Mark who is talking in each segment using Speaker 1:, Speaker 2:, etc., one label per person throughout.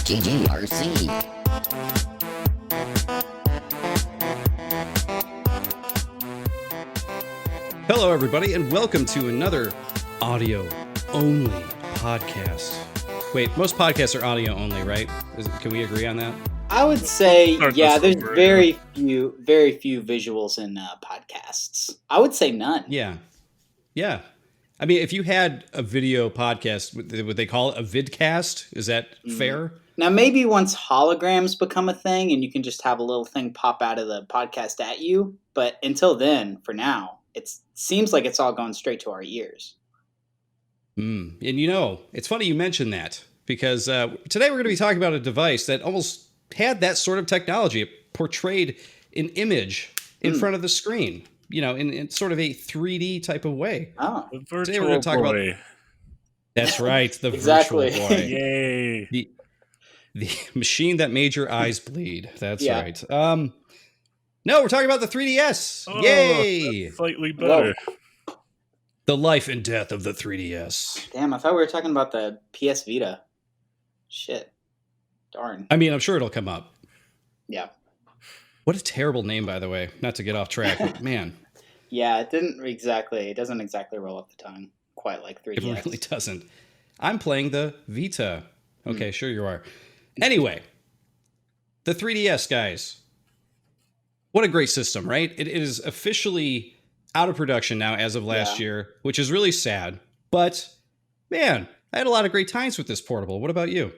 Speaker 1: GGRC.
Speaker 2: Hello, everybody, and welcome to another audio-only podcast. Wait, most podcasts are audio-only, right? Can we agree on that?
Speaker 3: I would say, yeah, there's very few visuals in podcasts. I would say none.
Speaker 2: Yeah. I mean, if you had a video podcast, would they call it a vidcast? Is that fair?
Speaker 3: Now, maybe once holograms become a thing and you can just have a little thing pop out of the podcast at you, but until then, for now, it seems like it's all going straight to our ears.
Speaker 2: And you know, it's funny you mentioned that, because today we're going to be talking about a device that almost had that sort of technology. It portrayed an image in front of the screen, you know, in sort of a 3D type of way.
Speaker 3: Oh,
Speaker 4: the virtual
Speaker 2: today we're going to talk
Speaker 4: boy.
Speaker 2: about. That's right, the
Speaker 3: Exactly.
Speaker 2: virtual boy.
Speaker 4: Yay!
Speaker 2: The machine that made your eyes bleed. That's
Speaker 3: Yeah.
Speaker 2: right. No, we're talking about the 3DS.
Speaker 4: Oh,
Speaker 2: Yay!
Speaker 4: that's slightly better.
Speaker 2: The life and death of the 3DS.
Speaker 3: damn, I thought we were talking about the PS Vita. Shit. Darn.
Speaker 2: I mean, I'm sure it'll come up.
Speaker 3: Yeah.
Speaker 2: What a terrible name, by the way. Not to get off track, but man,
Speaker 3: Yeah, it doesn't exactly roll off the tongue quite like 3DS.
Speaker 2: it really doesn't. I'm playing the Vita. Okay, sure you are. Anyway, the 3DS, guys. What a great system, right? It is officially out of production now as of last year, which is really sad. But, man, I had a lot of great times with this portable. What about you?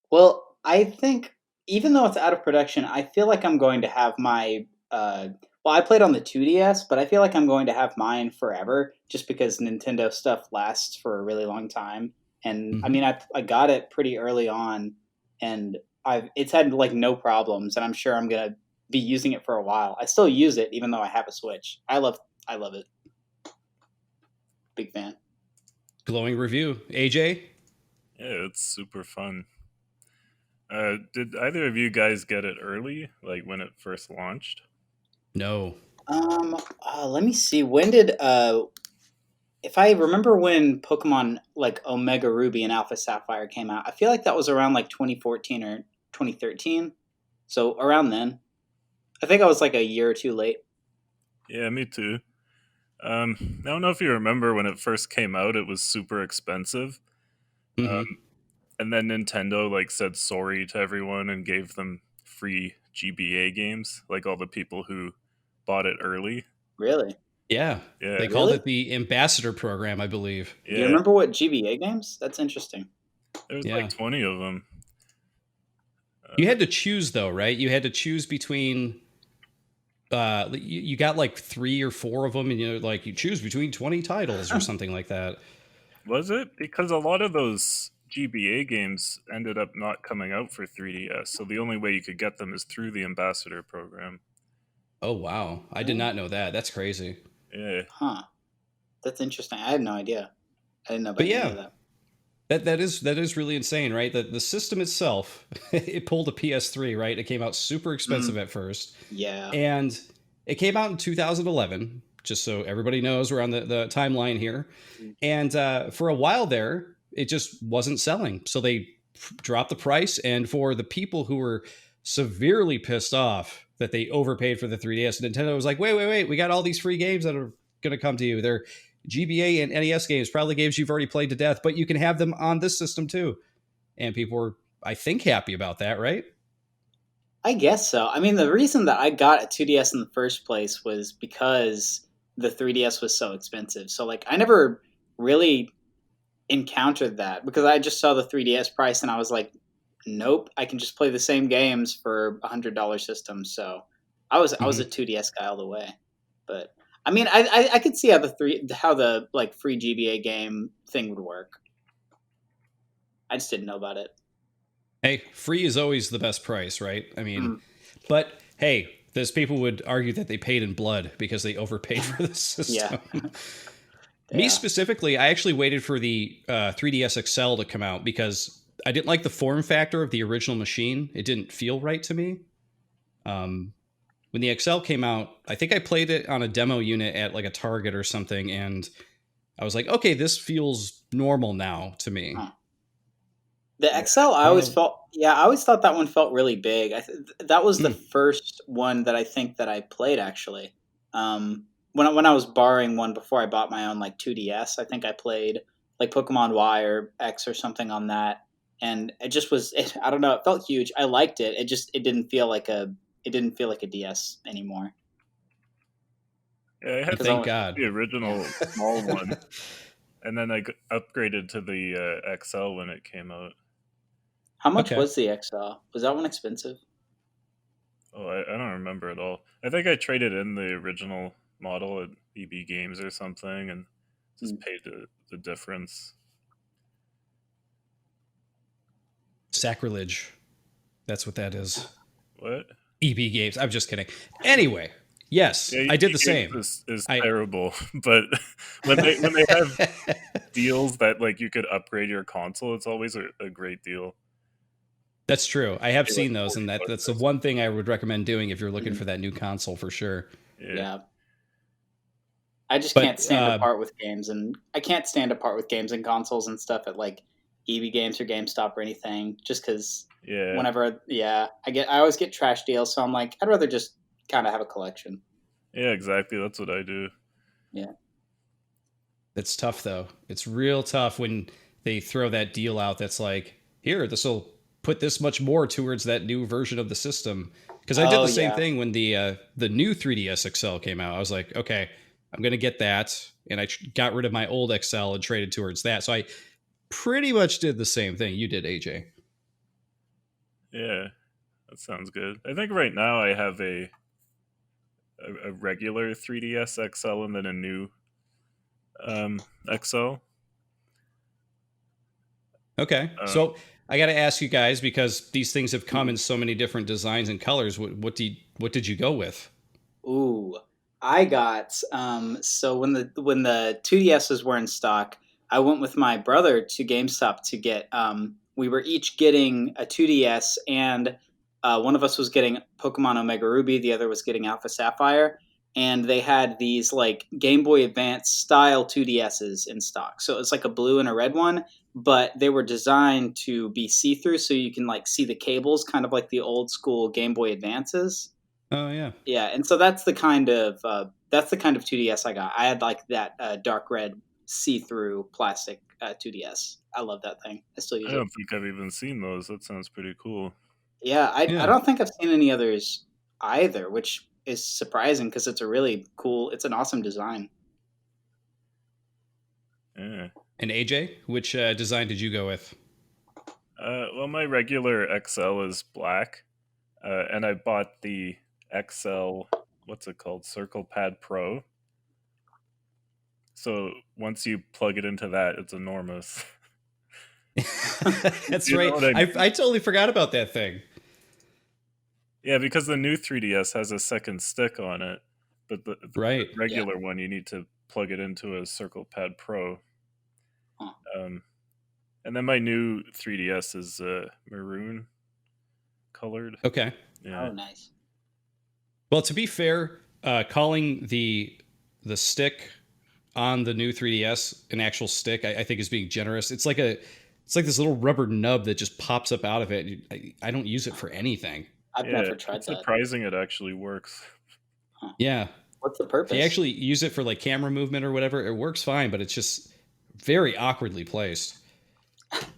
Speaker 3: Well, I think even though it's out of production, I feel like I'm going to have my. I played on the 2DS, but I feel like I'm going to have mine forever, just because Nintendo stuff lasts for a really long time. And I mean, I got it pretty early on, and it's had like no problems, and I'm sure I'm gonna be using it for a while. I still use it even though I have a Switch. I love it. Big fan.
Speaker 2: Glowing review. AJ?
Speaker 4: Yeah, it's super fun. Did either of you guys get it early, like when it first launched?
Speaker 2: No.
Speaker 3: Let me see. When did if I remember when Pokemon like Omega Ruby and Alpha Sapphire came out, I feel like that was around like 2014 or 2013. So around then. I think I was like a year or two late.
Speaker 4: Yeah, me too. I don't know if you remember when it first came out, it was super expensive. And then Nintendo like said sorry to everyone and gave them free GBA games, like all the people who bought it early.
Speaker 3: Really?
Speaker 2: Yeah. They called it the Ambassador Program, I believe.
Speaker 4: Yeah.
Speaker 3: Do you remember what GBA games? That's interesting.
Speaker 4: There was like 20 of them.
Speaker 2: You had to choose, though, right? You had to choose between. You got like 3 or 4 of them, and you choose between 20 titles or something like that.
Speaker 4: Was it? Because a lot of those GBA games ended up not coming out for 3DS, so the only way you could get them is through the Ambassador Program.
Speaker 2: Oh wow, I did not know that. That's crazy.
Speaker 4: Yeah.
Speaker 3: Huh. That's interesting. I had no idea. I didn't know about any of that.
Speaker 2: That is really insane, right? The system itself, it pulled a PS3, right? It came out super expensive at first.
Speaker 3: Yeah.
Speaker 2: And it came out in 2011, just so everybody knows we're on the timeline here. And for a while there, it just wasn't selling. So they dropped the price. And for the people who were severely pissed off that they overpaid for the 3DS, Nintendo was like, wait, we got all these free games that are going to come to you. They're GBA and NES games, probably games you've already played to death, but you can have them on this system too. And people were, I think, happy about that, right?
Speaker 3: I guess so. I mean, the reason that I got a 2DS in the first place was because the 3DS was so expensive. So, like, I never really encountered that because I just saw the 3DS price and I was like, nope, I can just play the same games for $100 system. So I was a 2DS guy all the way. But I mean, I could see how the like free GBA game thing would work. I just didn't know about it.
Speaker 2: Hey, free is always the best price, right? I mean, but hey, those people would argue that they paid in blood because they overpaid for the system.
Speaker 3: Yeah.
Speaker 2: Me specifically, I actually waited for the 3DS XL to come out because I didn't like the form factor of the original machine. It didn't feel right to me. When the XL came out, I think I played it on a demo unit at like a Target or something, and I was like, okay, this feels normal now to me.
Speaker 3: Huh. The
Speaker 4: Yeah.
Speaker 3: XL, I
Speaker 2: I don't
Speaker 3: always
Speaker 2: know.
Speaker 3: felt, yeah, I always thought that one felt really big. That was the
Speaker 2: Mm.
Speaker 3: first one that I think that I played actually. When I was borrowing one before I bought my own like 2DS, I think I played like Pokemon Y or X or something on that, and it just was. I don't know. It felt huge. I liked it. It didn't feel like a DS anymore
Speaker 4: Yeah, I had
Speaker 3: because I
Speaker 2: Thank
Speaker 3: went,
Speaker 2: God.
Speaker 4: the
Speaker 3: yeah.
Speaker 4: original small one, and then upgraded to the XL when it came out.
Speaker 3: How much
Speaker 2: Okay.
Speaker 3: was the XL? Was that one expensive?
Speaker 4: Oh, I don't remember at all. I think I traded in the original model at EB Games or something, and
Speaker 3: Hmm.
Speaker 4: just paid the difference.
Speaker 2: Sacrilege. That's what that is.
Speaker 4: What?
Speaker 2: EB Games. I'm just kidding. Anyway, yes,
Speaker 4: Yeah,
Speaker 2: I did
Speaker 4: EB
Speaker 2: the
Speaker 4: Games
Speaker 2: same.
Speaker 4: is
Speaker 2: I.
Speaker 4: terrible, but when they have deals that like you could upgrade your console, it's always a great deal.
Speaker 2: That's true. I have
Speaker 4: Pay like
Speaker 2: seen those, and
Speaker 4: 40 bucks
Speaker 2: that's the
Speaker 4: or
Speaker 2: one
Speaker 4: something.
Speaker 2: thing I would recommend doing if you're looking
Speaker 3: Hmm.
Speaker 2: for that new console for sure.
Speaker 4: Yeah.
Speaker 3: Yeah. I just can't
Speaker 2: But
Speaker 3: stand apart with games, and I can't stand apart with games and consoles and stuff at like EB Games or GameStop or anything. Just because
Speaker 4: Yeah.
Speaker 3: whenever, yeah, I always get trash deals, so I'm like, I'd rather just kind of have a collection.
Speaker 4: Yeah, exactly. That's what I do.
Speaker 3: Yeah.
Speaker 2: it's tough though. It's real tough when they throw that deal out that's like, here, this will put this much more towards that new version of the system. Because I did
Speaker 3: Oh
Speaker 2: the same
Speaker 3: yeah.
Speaker 2: thing when the new 3DS XL came out. I was like, okay, I'm gonna get that, and I got rid of my old XL and traded towards that. So I pretty much did the same thing you did, AJ.
Speaker 4: Yeah, that sounds good. I think right now I have a regular 3DS XL and then a new XL.
Speaker 2: Okay,
Speaker 4: Uh,
Speaker 2: so I got to ask you guys because these things have come
Speaker 3: Mhm.
Speaker 2: in so many different designs and colors. What did you go with?
Speaker 3: Ooh, I got so when the 2DSs were in stock, I went with my brother to GameStop to get we were each getting a 2DS, and one of us was getting Pokemon Omega Ruby, the other was getting Alpha Sapphire, and they had these like Game Boy Advance style 2DSs in stock. So it's like a blue and a red one, but they were designed to be see-through so you can like see the cables kind of like the old school Game Boy Advances.
Speaker 2: Oh yeah.
Speaker 3: Yeah, and so that's the kind of 2DS I got. I had like that dark red see-through plastic 2DS. I love that thing. I still
Speaker 4: I
Speaker 3: use it.
Speaker 4: don't think I've even seen those. That sounds pretty cool.
Speaker 3: Yeah, I
Speaker 2: Yeah.
Speaker 3: don't think I've seen any others either, which is surprising because it's a really cool. It's an awesome design.
Speaker 4: Yeah.
Speaker 2: And AJ, which design did you go with?
Speaker 4: Well, my regular XL is black, and I bought the XL. What's it called? Circle Pad Pro. So once you plug it into that, it's enormous.
Speaker 2: That's
Speaker 4: You know
Speaker 2: right.
Speaker 4: what I mean?
Speaker 2: I totally forgot about that thing.
Speaker 4: Yeah, because the new 3DS has a second stick on it, but the
Speaker 2: Right.
Speaker 3: Yeah.
Speaker 4: regular one you need to plug it into a Circle Pad Pro.
Speaker 3: Huh.
Speaker 4: Um, and then my new 3DS is maroon colored.
Speaker 2: Okay.
Speaker 4: Yeah,
Speaker 3: Oh, nice.
Speaker 2: Well, to be fair, calling the stick on the new 3DS an actual stick, I think is being generous. It's like this little rubber nub that just pops up out of it. I don't use it for anything.
Speaker 3: I've
Speaker 4: yeah.
Speaker 3: never tried
Speaker 4: It's
Speaker 3: that.
Speaker 4: surprising it actually works.
Speaker 3: Huh.
Speaker 2: Yeah.
Speaker 3: What's the
Speaker 2: If you
Speaker 3: purpose?
Speaker 2: actually use it for like camera movement or whatever, it works fine, but it's just very awkwardly placed.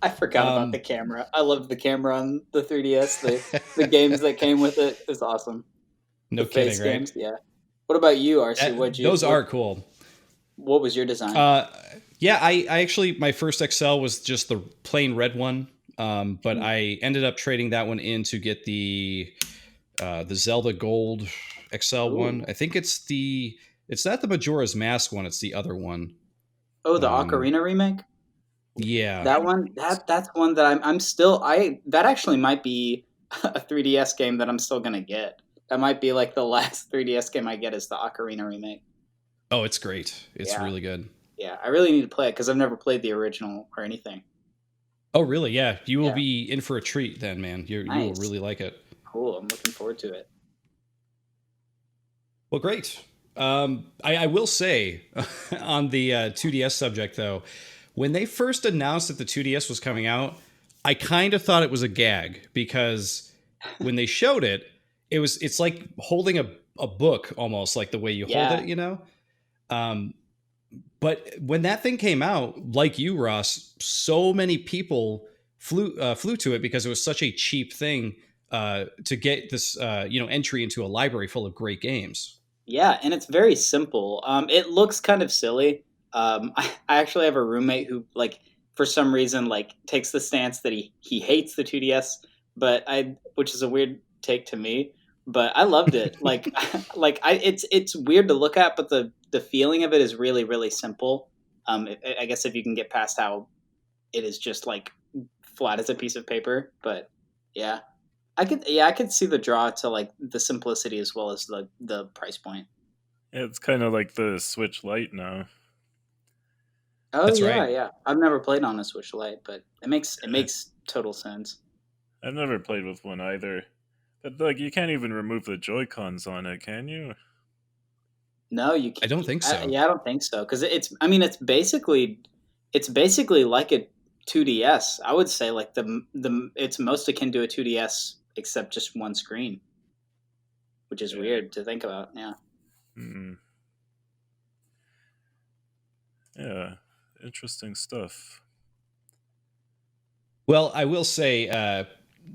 Speaker 3: I forgot about the
Speaker 2: Um,
Speaker 3: camera. I loved the camera on the 3DS. The games that came with it is awesome. The
Speaker 2: no kidding,
Speaker 3: face
Speaker 2: right?
Speaker 3: games, yeah. What about you, RC?
Speaker 2: Those are cool.
Speaker 3: What was your design?
Speaker 2: Uh, yeah, I actually my first XL was just the plain red one, but
Speaker 3: Hmm.
Speaker 2: I ended up trading that one in to get the Zelda Gold XL one.
Speaker 3: Ooh.
Speaker 2: I think it's not the Majora's Mask one. It's the other one.
Speaker 3: Oh, the
Speaker 2: Um,
Speaker 3: Ocarina remake?
Speaker 2: yeah,
Speaker 3: That one, that's one that I'm still I that actually might be a 3DS game that I'm still gonna get. That might be like the last 3DS game I get is the Ocarina remake.
Speaker 2: oh, it's great. It's
Speaker 3: Yeah,
Speaker 2: really good.
Speaker 3: yeah. I really need to play it because I've never played the original or anything.
Speaker 2: Oh, really? Yeah, you will
Speaker 3: Yeah,
Speaker 2: be in for a treat then, man. You will
Speaker 3: nice,
Speaker 2: really like it.
Speaker 3: cool. I'm looking forward to it.
Speaker 2: Well, great. I will say on the 2DS subject though, when they first announced that the 2DS was coming out, I kind of thought it was a gag because when they showed it, it's like holding a book almost like the way you hold
Speaker 3: Yeah.
Speaker 2: it, you know? Um, but when that thing came out, like you, Ross, so many people flew to it because it was such a cheap thing to get this entry into a library full of great games.
Speaker 3: Yeah, and it's very simple. It looks kind of silly. I actually have a roommate who, like, for some reason, like, takes the stance that he hates the 2DS, which is a weird take to me. But I loved it. Like, it's weird to look at, but the feeling of it is really really simple. I guess if you can get past how it is just like flat as a piece of paper, but yeah. I could see the draw to like the simplicity as well as the price point.
Speaker 4: Yeah, it's kind of like the Switch Lite now.
Speaker 3: Oh
Speaker 2: That's
Speaker 3: yeah,
Speaker 2: right.
Speaker 3: yeah. I've never played on a Switch Lite, but it
Speaker 4: Yeah.
Speaker 3: makes total sense.
Speaker 4: I've never played with one either. But like, you can't even remove the Joy Cons on it, can you?
Speaker 3: No,
Speaker 2: I don't think so.
Speaker 3: yeah, I don't think so because it's. I mean, it's basically like a 2DS. I would say like the it's most akin to a 2DS except just one screen, which is
Speaker 4: Yeah.
Speaker 3: weird to think about. Yeah.
Speaker 4: Mm. Yeah, interesting stuff.
Speaker 2: Well, I will say,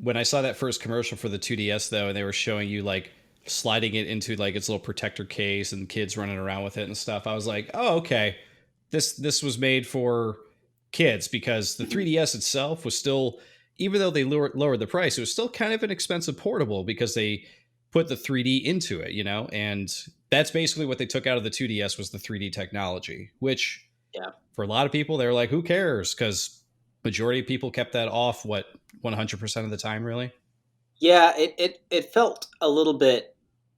Speaker 2: when I saw that first commercial for the 2DS, though, and they were showing you like sliding it into like its little protector case and kids running around with it and stuff, I was like, oh, okay, this was made for kids because the 3DS itself was still, even though they lowered the price, it was still kind of an expensive portable because they put the 3D into it, and that's basically what they took out of the 2DS was the 3D technology, which
Speaker 3: Yeah.
Speaker 2: for a lot of people, they're like, who cares? Because majority of people kept that off, 100% of the time, really?
Speaker 3: Yeah, it felt a little bit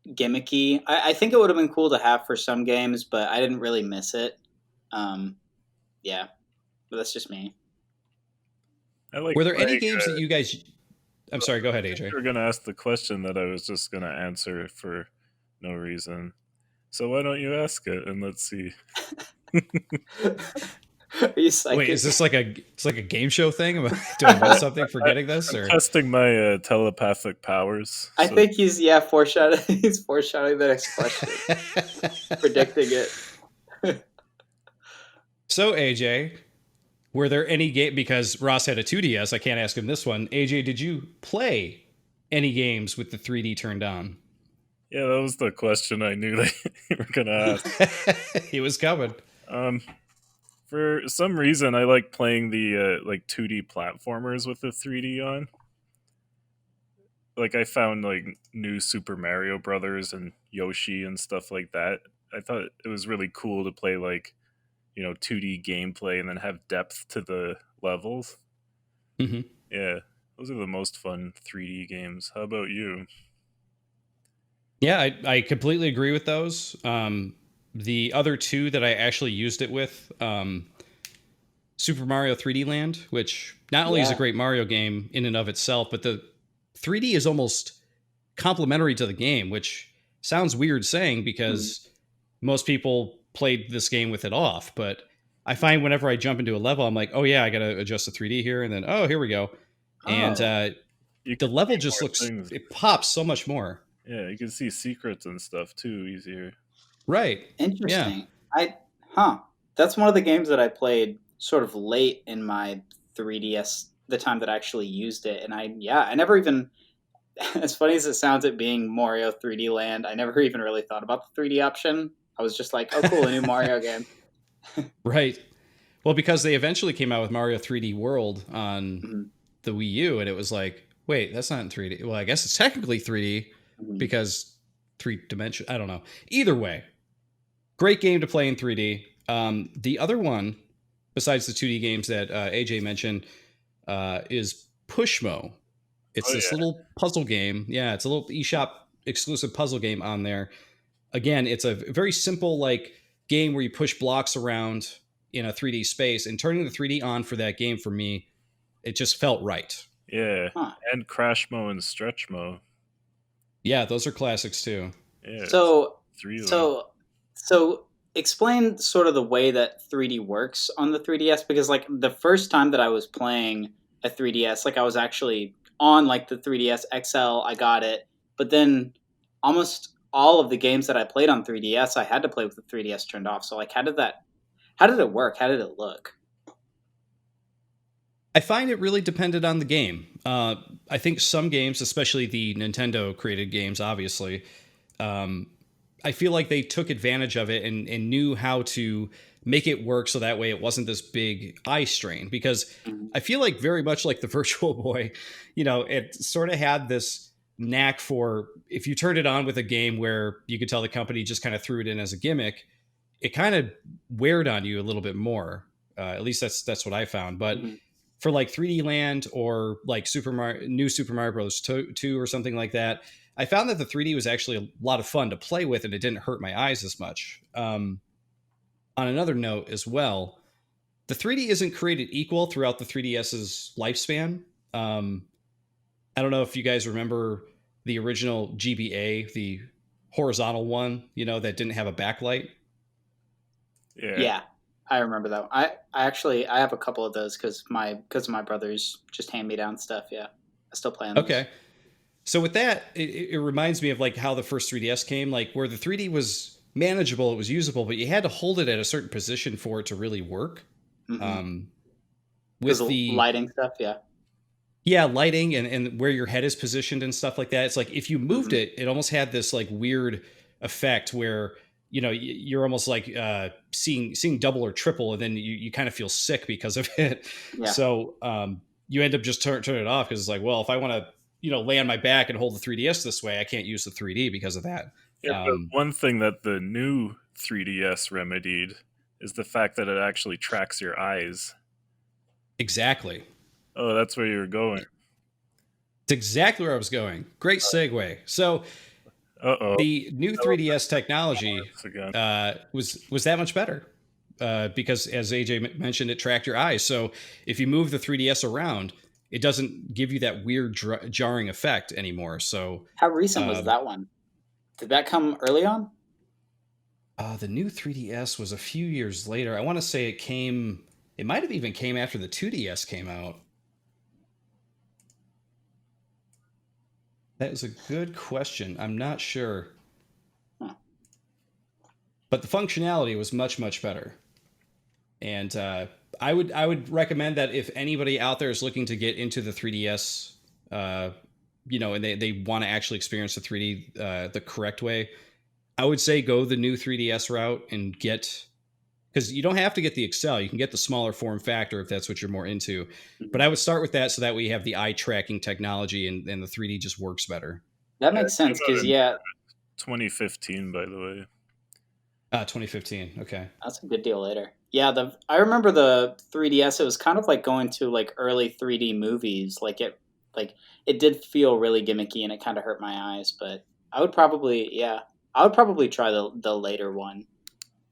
Speaker 3: gimmicky. I think it would have been cool to have for some games, but I didn't really miss it. Um, yeah, but that's just me.
Speaker 4: I like
Speaker 2: Were there any
Speaker 4: playing.
Speaker 2: games that you guys? I'm sorry. Go
Speaker 4: I
Speaker 2: ahead,
Speaker 4: think
Speaker 2: AJ.
Speaker 4: you were gonna ask the question that I was just gonna answer for no reason. So why don't you ask it and let's see?
Speaker 3: Are you
Speaker 2: Wait, is
Speaker 3: psychic?
Speaker 2: this like it's like a game show thing? Do I know something for getting this,
Speaker 4: I'm
Speaker 2: or
Speaker 4: testing my telepathic powers.
Speaker 3: I
Speaker 4: So
Speaker 3: think he's foreshadowing. He's foreshadowing the next question, predicting it.
Speaker 2: so AJ, were there any game because Ross had a 2DS? I can't ask him this one. AJ, did you play any games with the 3D turned on?
Speaker 4: yeah, that was the question I knew that you were gonna ask.
Speaker 2: He was coming.
Speaker 4: Um, for some reason, I like playing the like 2D platformers with the 3D on. Like I found like new Super Mario Brothers and Yoshi and stuff like that. I thought it was really cool to play like 2D gameplay and then have depth to the levels.
Speaker 2: Mm-hmm.
Speaker 4: Yeah, those are the most fun 3D games. How about you?
Speaker 2: Yeah, I completely agree with those. The other two that I actually used it with, Super Mario 3D Land, which not only is a
Speaker 3: Yeah.
Speaker 2: great Mario game in and of itself, but the 3D is almost complementary to the game, which sounds weird saying
Speaker 3: Mhm.
Speaker 2: because most people played this game with it off. But I find whenever I jump into a level, I'm like, oh yeah, I got to adjust the 3D here, and then oh here we go, and
Speaker 3: Oh,
Speaker 4: You
Speaker 2: the
Speaker 4: can
Speaker 2: level
Speaker 4: see
Speaker 2: just
Speaker 4: more
Speaker 2: looks
Speaker 4: things.
Speaker 2: it pops so much more.
Speaker 4: Yeah, you can see secrets and stuff too easier.
Speaker 2: Right? Yeah.
Speaker 3: interesting. Huh. That's one of the games that I played sort of late in my 3DS, the time that I actually used it, and I never even. As funny as it sounds, it being Mario 3D Land, I never even really thought about the 3D option. I was just like, oh, cool, a new Mario game.
Speaker 2: Right. Well, because they eventually came out with Mario 3D World on
Speaker 3: Mhm,
Speaker 2: the Wii U, and it was like, wait, that's not in 3D. Well, I guess it's technically 3D
Speaker 3: mhm.
Speaker 2: because three dimension. I don't know. Either way, great game to play in 3D. The other one, besides the 2D games that AJ mentioned, is Pushmo. It's
Speaker 4: Oh
Speaker 2: this
Speaker 4: yeah,
Speaker 2: little puzzle game. Yeah, it's a little eShop exclusive puzzle game on there. Again, it's a very simple like game where you push blocks around in a 3D space, and turning the 3D on for that game for me, it just felt right.
Speaker 4: yeah,
Speaker 3: Huh.
Speaker 4: and Crash Mo and Stretch Mo.
Speaker 2: Yeah, those are classics too.
Speaker 4: Yeah, it's
Speaker 3: So,
Speaker 4: three of them.
Speaker 3: so, so, explain sort of the way that 3D works on the 3DS because, like, the first time that I was playing, a 3DS. Like I was actually on like the 3DS XL. I got it, but then almost all of the games that I played on 3DS, I had to play with the 3DS turned off. So like, how did that? How did it work? How did it look?
Speaker 2: I find it really depended on the game. I think some games, especially the Nintendo created games, obviously, um, I feel like they took advantage of it and knew how to make it work so that way it wasn't this big eye strain. Because
Speaker 3: Mhm.
Speaker 2: I feel like very much like the Virtual Boy, you know, it sort of had this knack for if you turned it on with a game where you could tell the company just kind of threw it in as a gimmick, it kind of weared on you a little bit more. At least that's what I found. But
Speaker 3: Mhm.
Speaker 2: for like 3D Land or like Super Mario Bros. 2 or something like that, I found that the 3D was actually a lot of fun to play with and it didn't hurt my eyes as much. On another note as well, the 3D isn't created equal throughout the 3DS's lifespan. Um, I don't know if you guys remember the original GBA, the horizontal one, you know, that didn't have a backlight.
Speaker 4: Yeah.
Speaker 3: Yeah, I remember that. I actually I have a couple of those because my brothers just hand me down stuff. Yeah, I still play on those.
Speaker 2: Okay. So with that, it reminds me of like how the first 3DS came, like where the 3D was manageable, it was usable, but you had to hold it at a certain position for it to really work. Um,
Speaker 3: Because
Speaker 2: with the
Speaker 3: lighting stuff. Yeah.
Speaker 2: yeah lighting and where your head is positioned and stuff like that, it's like if you moved
Speaker 3: Hmm.
Speaker 2: it, it almost had this like weird effect where you know you're almost like seeing double or triple, and then you kind of feel sick because of it.
Speaker 3: Yeah.
Speaker 2: So you end up just turn it off because it's like, well, if I want to lay on my back and hold the 3DS this way, I can't use the 3D because of that.
Speaker 4: Yeah, but
Speaker 2: um,
Speaker 4: one thing that the new 3DS remedied is the fact that it actually tracks your eyes.
Speaker 2: exactly.
Speaker 4: Oh, that's where you're going.
Speaker 2: It's exactly where I was going. Great segue. So
Speaker 4: Uh-oh.
Speaker 2: the new 3DS technology
Speaker 4: Again.
Speaker 2: was that much better because, as AJ mentioned, it tracked your eyes. So if you move the 3DS around, it doesn't give you that weird jarring effect anymore. So
Speaker 3: How recent was
Speaker 2: um,
Speaker 3: that one? Did that come early on?
Speaker 2: the new 3DS was a few years later. I want to say it came. It might have even came after the 2DS came out. That is a good question. I'm not sure,
Speaker 3: Huh.
Speaker 2: but the functionality was much better. And I would recommend that if anybody out there is looking to get into the 3DS, uh, and they want to actually experience the 3D the correct way, I would say go the new 3DS route and get, because you don't have to get the XL. You can get the smaller form factor if that's what you're more into. But
Speaker 3: Mhm.
Speaker 2: I would start with that so that way you have the eye tracking technology and the 3D just works better.
Speaker 3: That
Speaker 4: Yeah,
Speaker 3: makes
Speaker 4: it came
Speaker 3: sense
Speaker 4: out
Speaker 3: because
Speaker 4: in
Speaker 3: yeah,
Speaker 4: 2015, by the way.
Speaker 2: 2015. Okay.
Speaker 3: that's a good deal later. Yeah, the I remember the 3DS. It was kind of like going to like early 3D movies. Like it did feel really gimmicky and it kind of hurt my eyes. But I would probably yeah, I would probably try the later one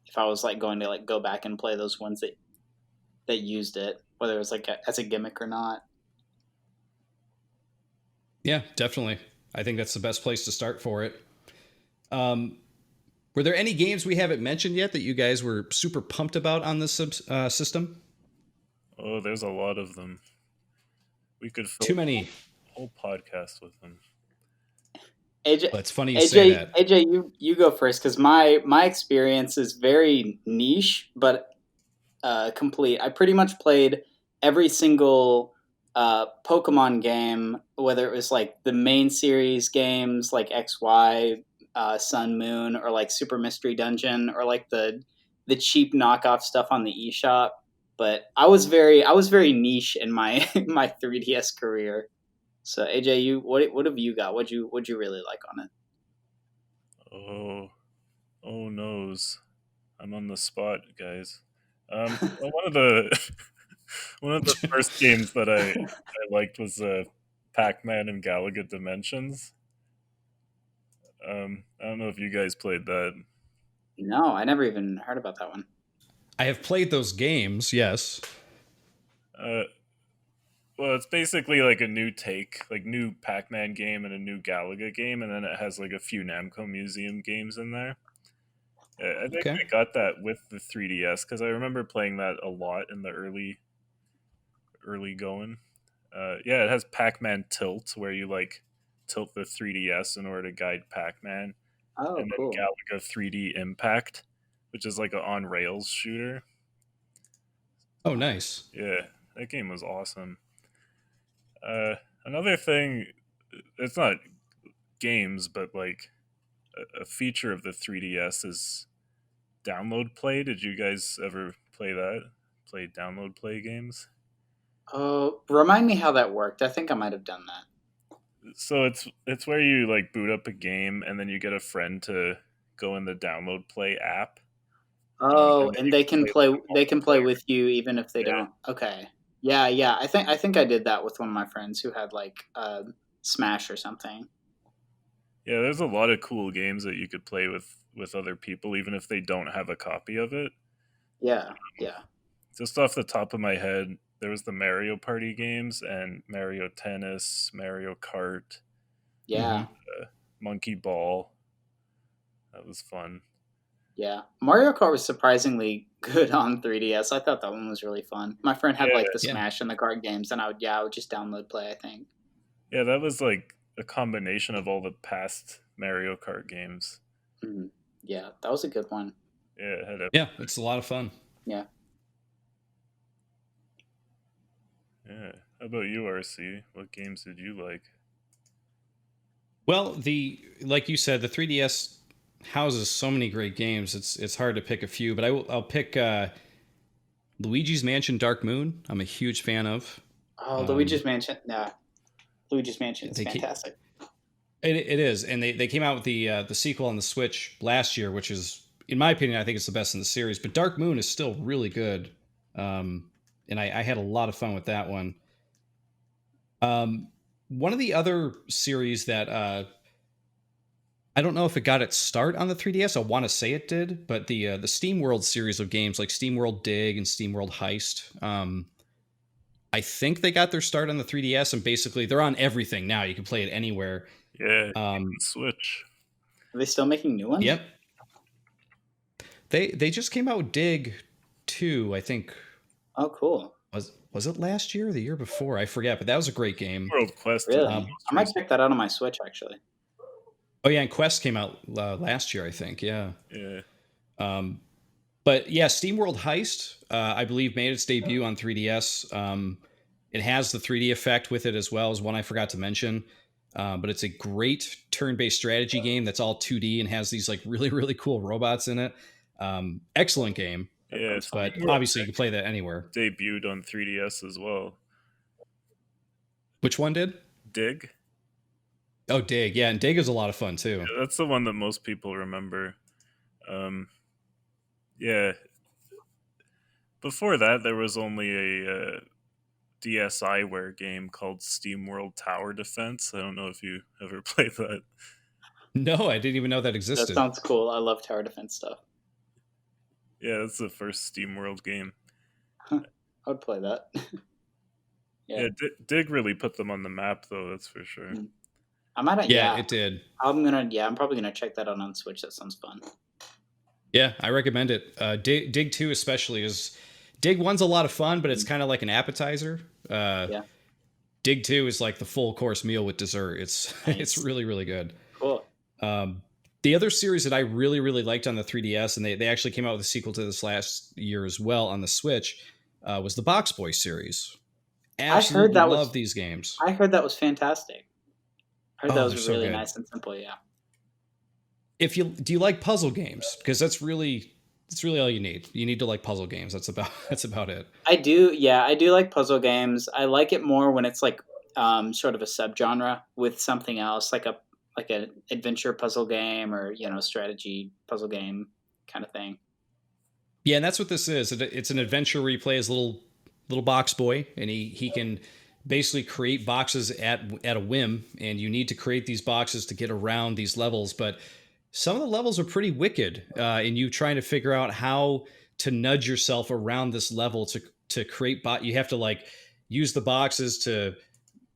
Speaker 3: if I was like going to like go back and play those ones that used it, whether it was like as a gimmick or not.
Speaker 2: Yeah, definitely. I think that's the best place to start for it. Um, Were there any games we haven't mentioned yet that you guys were super pumped about on this system?
Speaker 4: Oh, there's a lot of them. We could fill
Speaker 2: Too
Speaker 4: a
Speaker 2: many.
Speaker 4: whole podcast with them.
Speaker 3: AJ,
Speaker 2: Well, it's funny you say that.
Speaker 3: you go first because my experience is very niche, but complete. I pretty much played every single Pokemon game, whether it was like the main series games like X Y, Sun Moon, or like Super Mystery Dungeon, or like the cheap knockoff stuff on the eShop. But I was very niche in my my 3DS career. So AJ, you what have you got? What'd you really like on it?
Speaker 4: Oh, oh noes. I'm on the spot, guys. Well, one of the one of the first games that I liked was Pac-Man and Galaga Dimensions. I don't know if you guys played that.
Speaker 3: No, I never even heard about that one.
Speaker 2: I have played those games, yes.
Speaker 4: Uh, well, it's basically like a new take, like new Pac-Man game and a new Galaga game, and then it has like a few Namco Museum games in there. I think
Speaker 2: Okay.
Speaker 4: I got that with the 3DS because I remember playing that a lot in the early going. Yeah, it has Pac-Man Tilt, where you like tilt the 3DS in order to guide Pac-Man,
Speaker 3: Oh,
Speaker 4: and then
Speaker 3: cool.
Speaker 4: Galaga 3D Impact, which is like an on rails shooter.
Speaker 2: Oh, nice.
Speaker 4: Yeah, that game was awesome. Another thing, it's not games, but like a feature of the 3DS is download play. Did you guys ever play that? Play download play games?
Speaker 3: Oh, remind me how that worked. I think I might have done that.
Speaker 4: So it's where you like boot up a game and then you get a friend to go in the download play app,
Speaker 3: Oh,
Speaker 4: and then
Speaker 3: and
Speaker 4: you
Speaker 3: they
Speaker 4: can
Speaker 3: can
Speaker 4: play like
Speaker 3: play.
Speaker 4: a
Speaker 3: They can play
Speaker 4: multiplayer.
Speaker 3: with you even if they
Speaker 4: Yeah,
Speaker 3: don't. Okay. Yeah, yeah. I think I did that with one of my friends who had like Smash or something.
Speaker 4: yeah. There's a lot of cool games that you could play with other people, even if they don't have a copy of it.
Speaker 3: Yeah, yeah,
Speaker 4: Just off the top of my head, there was the Mario Party games and Mario Tennis, Mario Kart,
Speaker 2: Hmm.
Speaker 3: yeah,
Speaker 4: Monkey Ball. That was fun.
Speaker 3: yeah. Mario Kart was surprisingly good on 3DS. I thought that one was really fun. My friend had like
Speaker 4: Yeah,
Speaker 3: the
Speaker 2: Yeah.
Speaker 3: Smash and the card games, and I would just download play. I think.
Speaker 4: yeah. That was like a combination of all the past Mario Kart games.
Speaker 3: Mhm. Yeah, that was a good one.
Speaker 4: Yeah, it had
Speaker 2: Yeah, it's a lot of fun.
Speaker 3: Yeah.
Speaker 4: Yeah. How about you, RC? What games did you like?
Speaker 2: Well, the like you said, the 3DS houses so many great games. It's hard to pick a few, but I'll pick Luigi's Mansion Dark Moon. I'm a huge fan of.
Speaker 3: Oh,
Speaker 2: Um,
Speaker 3: Luigi's Mansion. Nah, Luigi's Mansion is
Speaker 2: they keep,
Speaker 3: fantastic.
Speaker 2: it is, and they came out with the sequel on the Switch last year, which is, in my opinion, I think it's the best in the series. But Dark Moon is still really good, and I had a lot of fun with that one. Um, One of the other series that I don't know if it got its start on the 3DS. I want to say it did, but the Steamworld series of games like Steamworld Dig and Steamworld Heist, I think they got their start on the 3DS, and basically they're on everything now. You can play it anywhere.
Speaker 4: Yeah,
Speaker 2: Um,
Speaker 4: Switch.
Speaker 3: Are they still making new ones?
Speaker 2: yep, they just came out with Dig 2. I think
Speaker 3: Oh, cool.
Speaker 2: was it last year or the year before? I forget, but that was a great game.
Speaker 4: World Quest is the
Speaker 3: Really?
Speaker 2: Um,
Speaker 4: most
Speaker 3: I might
Speaker 4: recent.
Speaker 3: check that out on my Switch actually.
Speaker 2: oh yeah, and Quest came out last year, I think. Yeah.
Speaker 4: Yeah,
Speaker 2: Um, but yeah, SteamWorld Heist, I believe, made its debut on 3DS. It has the 3D effect with it as well as one I forgot to mention. But it's a great turn-based strategy game that's all 2D and has these like really really cool robots in it. Excellent game,
Speaker 3: That
Speaker 4: yeah.
Speaker 3: sounds fun.
Speaker 2: but
Speaker 4: SteamWorld
Speaker 2: obviously you can play that anywhere.
Speaker 4: debuted on 3DS as well.
Speaker 2: Which one did?
Speaker 4: Dig.
Speaker 2: Oh, Dig. Yeah, and Dig is a lot of fun too.
Speaker 4: Yeah, that's the one that most people remember. Um, yeah. Before that, there was only a DSiWare game called SteamWorld Tower Defense. I don't know if you ever played that.
Speaker 2: No, I didn't even know that
Speaker 3: That
Speaker 2: existed.
Speaker 3: sounds cool. I love tower defense stuff.
Speaker 4: Yeah, that's the first SteamWorld game.
Speaker 3: I would play that. Yeah.
Speaker 4: Yeah, Dig really put them on the map, though. That's for sure.
Speaker 3: Mm. I might.
Speaker 2: Yeah,
Speaker 3: Yeah.
Speaker 2: it did.
Speaker 3: I'm gonna. Yeah, I'm probably gonna check that out on Switch. That sounds fun.
Speaker 2: Yeah, I recommend it. Dig 2 especially is Dig 1's a lot of fun, but it's
Speaker 3: Mm.
Speaker 2: kind of like an appetizer.
Speaker 3: Yeah.
Speaker 2: Dig 2 is like the full course meal with dessert. It's it's
Speaker 3: Nice.
Speaker 2: really really good.
Speaker 3: Cool.
Speaker 2: Um, the other series that I really really liked on the 3DS, and they actually came out with a sequel to this last year as well on the Switch, was the Box Boy series.
Speaker 3: I heard
Speaker 2: Absolutely
Speaker 3: that
Speaker 2: love
Speaker 3: was.
Speaker 2: these games.
Speaker 3: I heard that was fantastic. I heard that
Speaker 2: Oh,
Speaker 3: was
Speaker 2: they're so
Speaker 3: really
Speaker 2: good.
Speaker 3: nice and simple. Yeah.
Speaker 2: If you do you like puzzle games, because that's really all you need. You need to like puzzle games. That's about that's about it.
Speaker 3: I do. Yeah, I do like puzzle games. I like it more when it's like sort of a subgenre with something else, like an adventure puzzle game or strategy puzzle game kind of thing.
Speaker 2: Yeah, and that's what this is. It's an adventure where you play as little box boy, and he can basically create boxes at a whim, and you need to create these boxes to get around these levels. But some of the levels are pretty wicked, and you trying to figure out how to nudge yourself around this level to create bot. You have to like use the boxes to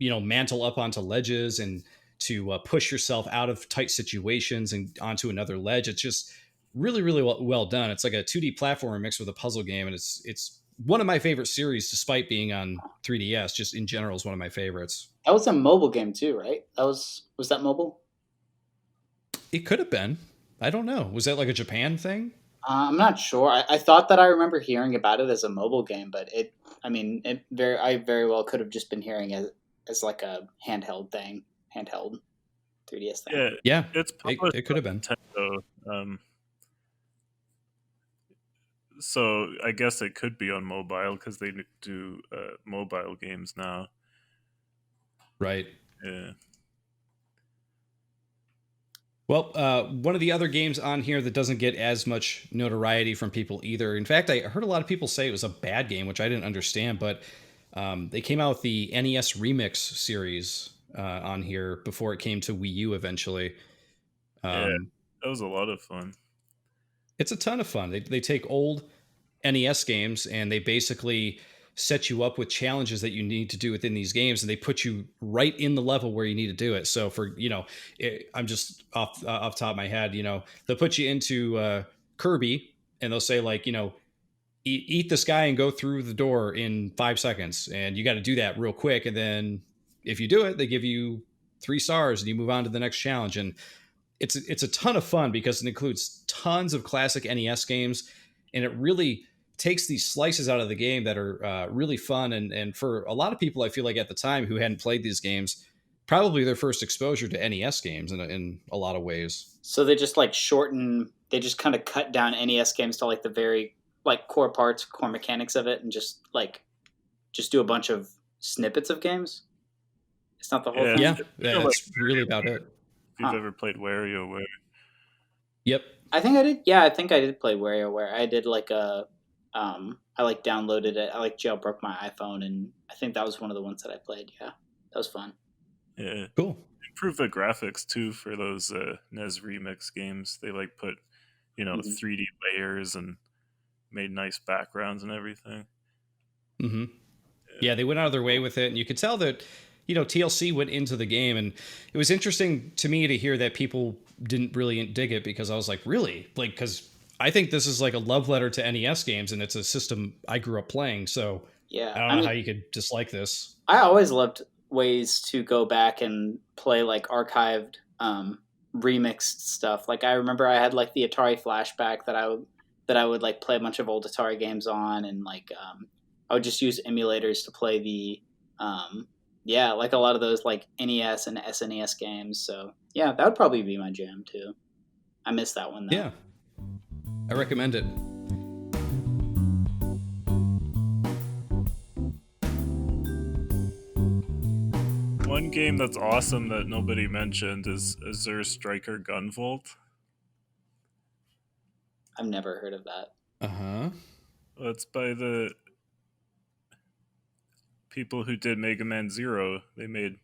Speaker 2: mantle up onto ledges and to push yourself out of tight situations and onto another ledge. It's just really really well done. It's like a 2D platformer mixed with a puzzle game, and it's one of my favorite series, despite being on 3DS. Just in general, is one of my favorites.
Speaker 3: That was a mobile game too, right? Was that mobile?
Speaker 2: It could have been. I don't know. Was that like a Japan thing?
Speaker 3: I'm not sure. I thought that I remember hearing about it as a mobile game, but I mean, I very well could have just been hearing it as like a handheld 3DS thing.
Speaker 4: Yeah,
Speaker 2: Yeah,
Speaker 4: it's published
Speaker 2: it could have
Speaker 4: by
Speaker 2: been.
Speaker 4: Nintendo. So I guess it could be on mobile because they do mobile games now.
Speaker 2: Right.
Speaker 4: Yeah.
Speaker 2: Well, one of the other games on here that doesn't get as much notoriety from people either. In fact, I heard a lot of people say it was a bad game, which I didn't understand. But they came out with the NES Remix series on here before it came to Wii U eventually.
Speaker 4: Yeah, that was a lot of fun.
Speaker 2: It's a ton of fun. They take old NES games and they basically set you up with challenges that you need to do within these games, and they put you right in the level where you need to do it. So for I'm just off top of my head, they'll put you into Kirby, and they'll say like eat this guy and go through the door in 5 seconds, and you got to do that real quick. And then if you do it, they give you 3 stars, and you move on to the next challenge. And it's a ton of fun because it includes tons of classic NES games, and it really takes these slices out of the game that are really fun. And for a lot of people, I feel like at the time who hadn't played these games, probably their first exposure to NES games in a lot of ways.
Speaker 3: So they just like they just kind of cut down NES games to like the very like core parts, core mechanics of it, and just do a bunch of snippets of games. It's not the whole thing.
Speaker 2: Yeah, that's really about it.
Speaker 4: If you've ever played WarioWare.
Speaker 2: Yep.
Speaker 3: I think I did. Yeah, I think I did play WarioWare. I did like I like downloaded it. I like jailbroke my iPhone, and I think that was one of the ones that I played. Yeah, that was fun.
Speaker 4: Yeah,
Speaker 2: cool.
Speaker 4: Improved the graphics too for those NES Remix games. They like put 3D layers and made nice backgrounds and everything.
Speaker 2: Mm-hmm. Yeah, they went out of their way with it, and you could tell that TLC went into the game, and it was interesting to me to hear that people didn't really dig it, because I was like, really? Like, because I think this is like a love letter to NES games, and it's a system I grew up playing, so
Speaker 3: yeah,
Speaker 2: I don't know how you could dislike this.
Speaker 3: I always loved ways to go back and play like archived remixed stuff. Like I remember I had like the Atari Flashback that I would like play a bunch of old Atari games on, and like I would just use emulators to play the like a lot of those like NES and SNES games. So yeah, that would probably be my jam too. I miss that one though.
Speaker 2: Yeah, I recommend it.
Speaker 4: One game that's awesome that nobody mentioned is Azure Striker Gunvolt.
Speaker 3: I've never heard of that.
Speaker 2: Uh-huh.
Speaker 4: Well, it's by the people who did Mega Man Zero. They made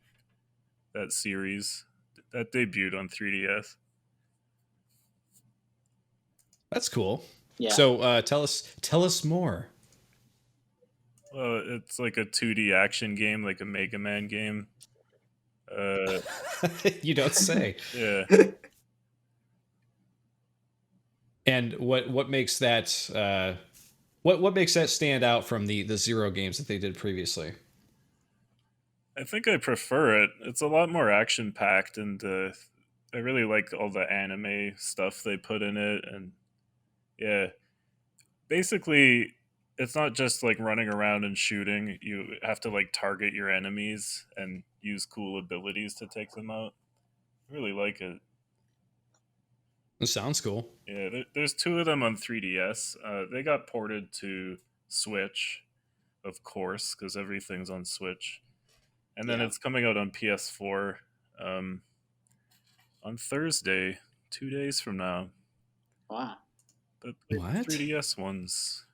Speaker 4: that series that debuted on 3DS.
Speaker 2: That's cool.
Speaker 3: Yeah.
Speaker 2: So tell us more.
Speaker 4: Well, it's like a 2D action game, like a Mega Man game.
Speaker 2: You don't say.
Speaker 4: Yeah.
Speaker 2: And what makes that what makes that stand out from the Zero games that they did previously?
Speaker 4: I think I prefer it. It's a lot more action packed, and I really like all the anime stuff they put in it. And yeah, basically, it's not just like running around and shooting. You have to like target your enemies and use cool abilities to take them out. I really like it.
Speaker 2: It sounds cool.
Speaker 4: Yeah, there's 2 of them on 3DS. They got ported to Switch, of course, because everything's on Switch. And then it's coming out on PS4 on Thursday, 2 days from now.
Speaker 3: Wow.
Speaker 4: But
Speaker 2: what?
Speaker 4: 3DS ones.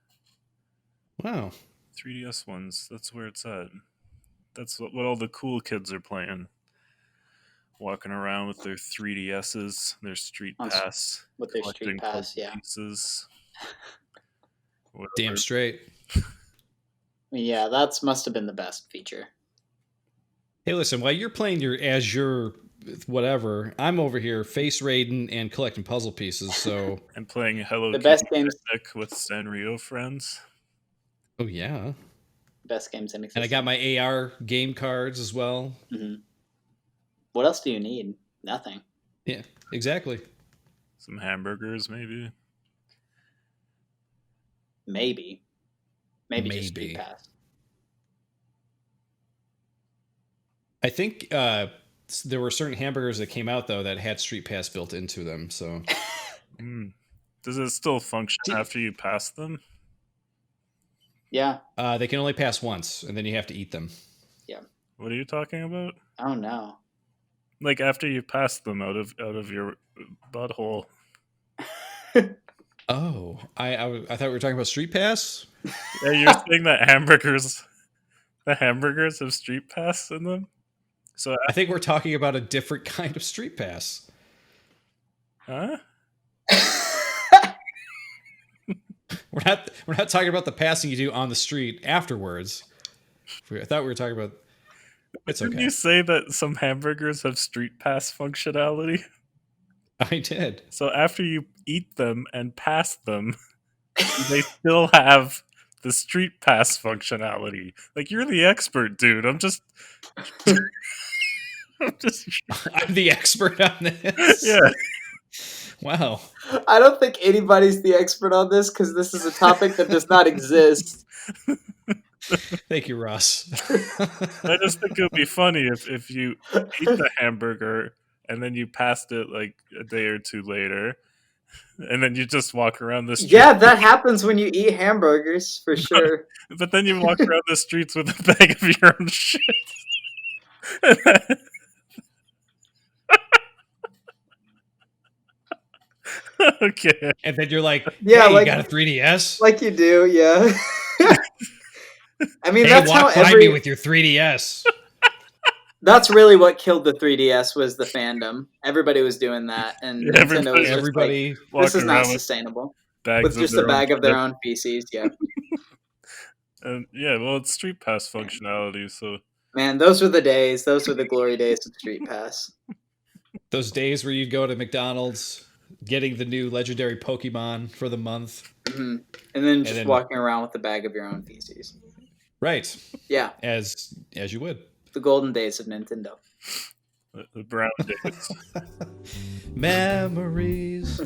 Speaker 2: Wow.
Speaker 4: 3DS ones. That's where it's at. That's what all the cool kids are playing. Walking around with their 3DSs, their Street Pass.
Speaker 3: With their Street Pass, yeah.
Speaker 4: Pieces.
Speaker 2: Damn straight.
Speaker 3: Yeah, that's must have been the best feature.
Speaker 2: Hey, listen, while you're playing your Azure whatever, I'm over here face raiding and collecting puzzle pieces. So
Speaker 4: I'm playing Hello
Speaker 3: the
Speaker 4: Kitty
Speaker 3: best games
Speaker 4: with Sanrio friends.
Speaker 2: Oh yeah.
Speaker 3: Best games in
Speaker 2: And I
Speaker 3: existence.
Speaker 2: got my AR game cards as well.
Speaker 3: Mm-hmm. What else do you need? Nothing.
Speaker 2: Yeah, exactly.
Speaker 4: Some hamburgers, maybe.
Speaker 3: Maybe just Street
Speaker 2: Maybe.
Speaker 3: Pass.
Speaker 2: I think there were certain hamburgers that came out though that had Street Pass built into them. So
Speaker 4: Mm. Does it still function after you pass them?
Speaker 3: Yeah.
Speaker 2: they can only pass once, and then you have to eat them.
Speaker 3: Yeah.
Speaker 4: What are you talking about?
Speaker 3: Oh no.
Speaker 4: Like after you pass them out of your butthole.
Speaker 2: Oh, I thought we were talking about Street Pass.
Speaker 4: Yeah, you're saying that the hamburgers have Street Pass in them. So,
Speaker 2: I think we're talking about a different kind of Street Pass.
Speaker 4: huh?
Speaker 2: We're not talking about the passing you do on the street afterwards. I thought we were talking about. It's
Speaker 4: Didn't
Speaker 2: okay.
Speaker 4: you say that some hamburgers have Street Pass functionality?
Speaker 2: I did.
Speaker 4: So after you eat them and pass them, they still have the Street Pass functionality. Like you're the expert, dude. I'm just
Speaker 2: I'm the expert on this.
Speaker 4: yeah.
Speaker 2: Wow.
Speaker 3: I don't think anybody's the expert on this because this is a topic that does not exist.
Speaker 2: Thank you, Ross.
Speaker 4: I just think it would be funny if you eat the hamburger and then you passed it like a day or two later, and then you just walk around the street.
Speaker 3: Yeah, that happens when you eat hamburgers, for sure.
Speaker 4: But then you walk around the streets with a bag of your own shit. Okay.
Speaker 2: And then you're like,
Speaker 3: Yeah,
Speaker 2: hey,
Speaker 3: like-
Speaker 2: you got a 3DS?
Speaker 3: Like you do, yeah. I mean,
Speaker 2: Hey,
Speaker 3: that's how
Speaker 2: walk by
Speaker 3: every.
Speaker 2: me with your 3DS.
Speaker 3: That's really what killed the 3DS was the fandom. Everybody was doing that, and
Speaker 4: Yeah,
Speaker 3: Nintendo was just
Speaker 2: Everybody.
Speaker 3: like, this is
Speaker 4: walking
Speaker 3: not
Speaker 4: around with
Speaker 3: sustainable.
Speaker 4: bags
Speaker 3: With just a
Speaker 4: their
Speaker 3: bag
Speaker 4: own
Speaker 3: of their
Speaker 4: shit.
Speaker 3: own feces, yeah.
Speaker 4: And yeah, well, it's Street Pass functionality, so
Speaker 3: Man, those were the days. Those were the glory days of Street Pass.
Speaker 2: Those days where you'd go to McDonald's, getting the new legendary Pokemon for the month.
Speaker 3: Hmm. And then just
Speaker 2: then-
Speaker 3: walking around with a bag of your own feces.
Speaker 2: Right.
Speaker 3: Yeah,
Speaker 2: As you would.
Speaker 3: the golden days of Nintendo.
Speaker 4: the brown days.
Speaker 2: Memories.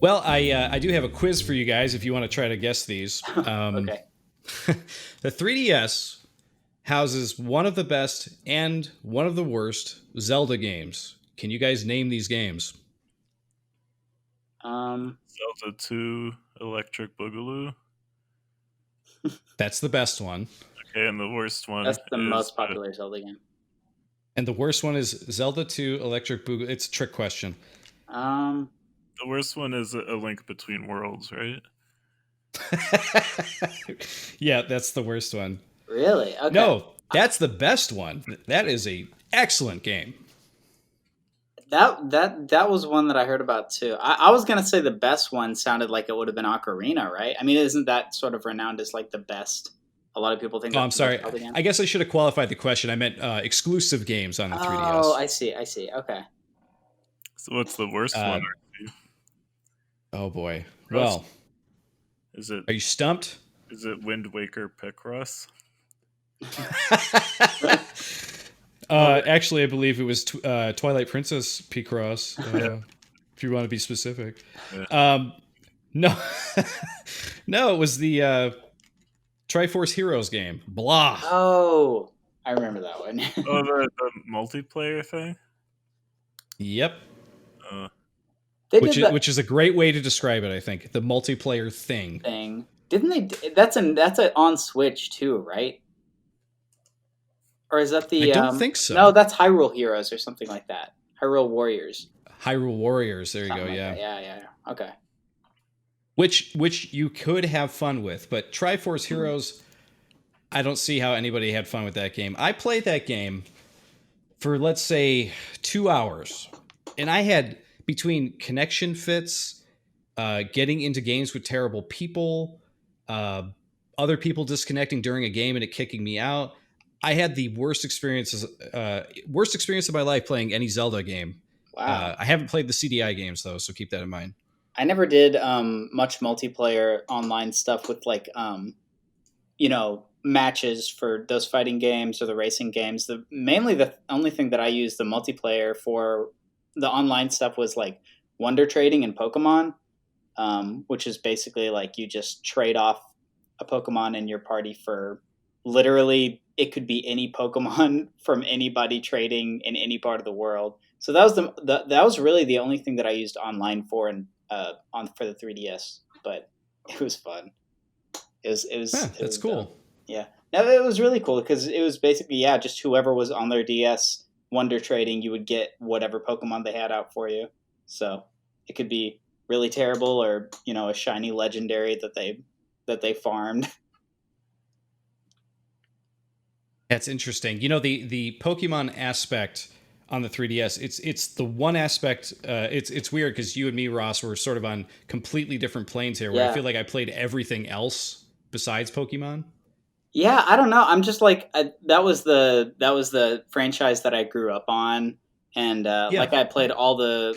Speaker 2: Well, I do have a quiz for you guys if you want to try to guess these.
Speaker 3: Okay.
Speaker 2: The 3DS houses one of the best and one of the worst Zelda games. Can you guys name these games?
Speaker 4: Zelda 2, Electric Boogaloo.
Speaker 2: That's the best one.
Speaker 4: Okay, and the worst one.
Speaker 3: That's the
Speaker 4: is,
Speaker 3: most popular Zelda game.
Speaker 2: And the worst one is Zelda 2 Electric Boogaloo. It's a trick question.
Speaker 4: The worst one is a Link Between Worlds, right?
Speaker 2: Yeah, that's the worst one.
Speaker 3: Really? Okay.
Speaker 2: No, that's the best one. That is a excellent game.
Speaker 3: That was one that I heard about too. I was gonna say the best one sounded like it would have been Ocarina, right? I mean, isn't that sort of renowned as like the best? A lot of people think.
Speaker 2: Oh,
Speaker 3: that's
Speaker 2: I'm
Speaker 3: the
Speaker 2: sorry.
Speaker 3: best Zelda game.
Speaker 2: I guess I should have qualified the question. I meant exclusive games on the 3DS.
Speaker 3: Oh, I see. Okay.
Speaker 4: So what's the worst one?
Speaker 2: Oh boy.
Speaker 4: Russ?
Speaker 2: Well,
Speaker 4: Is it
Speaker 2: are you stumped?
Speaker 4: Wind Waker Picross?
Speaker 2: Actually, I believe it was Twilight Princess Picross, if you want to be specific.
Speaker 4: Yeah.
Speaker 2: No, no, it was the Triforce Heroes game. Blah.
Speaker 3: Oh, I remember that one.
Speaker 4: Oh, the multiplayer thing?
Speaker 2: Yep.
Speaker 3: They
Speaker 2: Which
Speaker 3: did
Speaker 2: is,
Speaker 3: that
Speaker 2: which is a great way to describe it, I think. The multiplayer thing.
Speaker 3: thing. Didn't they? That's on Switch too, right? Or is that the?
Speaker 2: I don't think so.
Speaker 3: No, that's Hyrule Heroes or something like that. Hyrule Warriors.
Speaker 2: Hyrule Warriors. There you
Speaker 3: Something
Speaker 2: go.
Speaker 3: like
Speaker 2: Yeah.
Speaker 3: that. Yeah. Okay.
Speaker 2: Which you could have fun with, but Triforce Heroes, I don't see how anybody had fun with that game. I played that game for, let's say, 2 hours, and I had, between connection fits, getting into games with terrible people, other people disconnecting during a game and it kicking me out, I had the worst experience of my life playing any Zelda game.
Speaker 3: Wow.
Speaker 2: I haven't played the CDI games though, so keep that in mind.
Speaker 3: I never did much multiplayer online stuff with like matches for those fighting games or the racing games. The only thing that I used the multiplayer for the online stuff was like Wonder Trading and Pokemon, which is basically like you just trade off a Pokemon in your party for literally it could be any Pokemon from anybody trading in any part of the world. So that was that was really the only thing that I used online for and on for the 3DS, but it was fun.
Speaker 2: That's cool.
Speaker 3: Yeah, no, it was really cool because it was basically just whoever was on their DS Wonder Trading, you would get whatever Pokemon they had out for you. So it could be really terrible or a shiny legendary that they farmed.
Speaker 2: That's interesting. The Pokemon aspect on the 3DS. It's the one aspect. It's weird because you and me, Ross, were sort of on completely different planes here. Where I
Speaker 3: Yeah.
Speaker 2: feel like I played everything else besides Pokemon.
Speaker 3: Yeah, I don't know. I'm just like that was the franchise that I grew up on, and
Speaker 2: Yeah.
Speaker 3: like I played I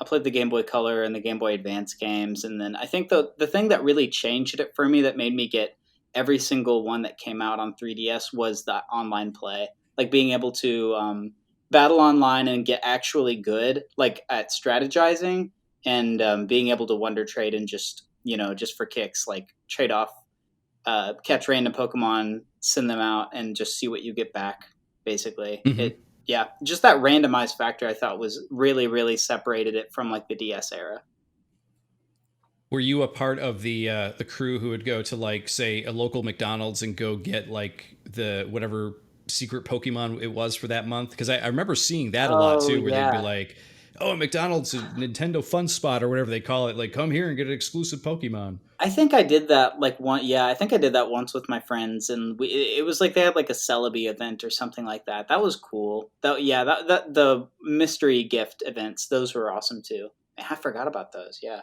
Speaker 3: played the Game Boy Color and the Game Boy Advance games, and then I think the thing that really changed it for me that made me get every single one that came out on 3DS was the online play, like being able to battle online and get actually good, like at strategizing and being able to Wonder Trade and just for kicks, like trade off catch random Pokemon, send them out, and just see what you get back. Basically,
Speaker 2: Hmm.
Speaker 3: just that randomized factor I thought was really, really separated it from like the DS era.
Speaker 2: Were you a part of the crew who would go to like say a local McDonald's and go get like the whatever secret Pokemon it was for that month? Because I remember seeing that a lot
Speaker 3: Oh
Speaker 2: too, where they'd be
Speaker 3: yeah,
Speaker 2: like, "Oh, McDonald's, a Nintendo Fun Spot or whatever they call it. Like, come here and get an exclusive Pokemon."
Speaker 3: I think I did that like one. Yeah, I think I did that once with my friends, and it was like they had like a Celebi event or something like that. That was cool. That the mystery gift events, those were awesome too. I forgot about those. Yeah,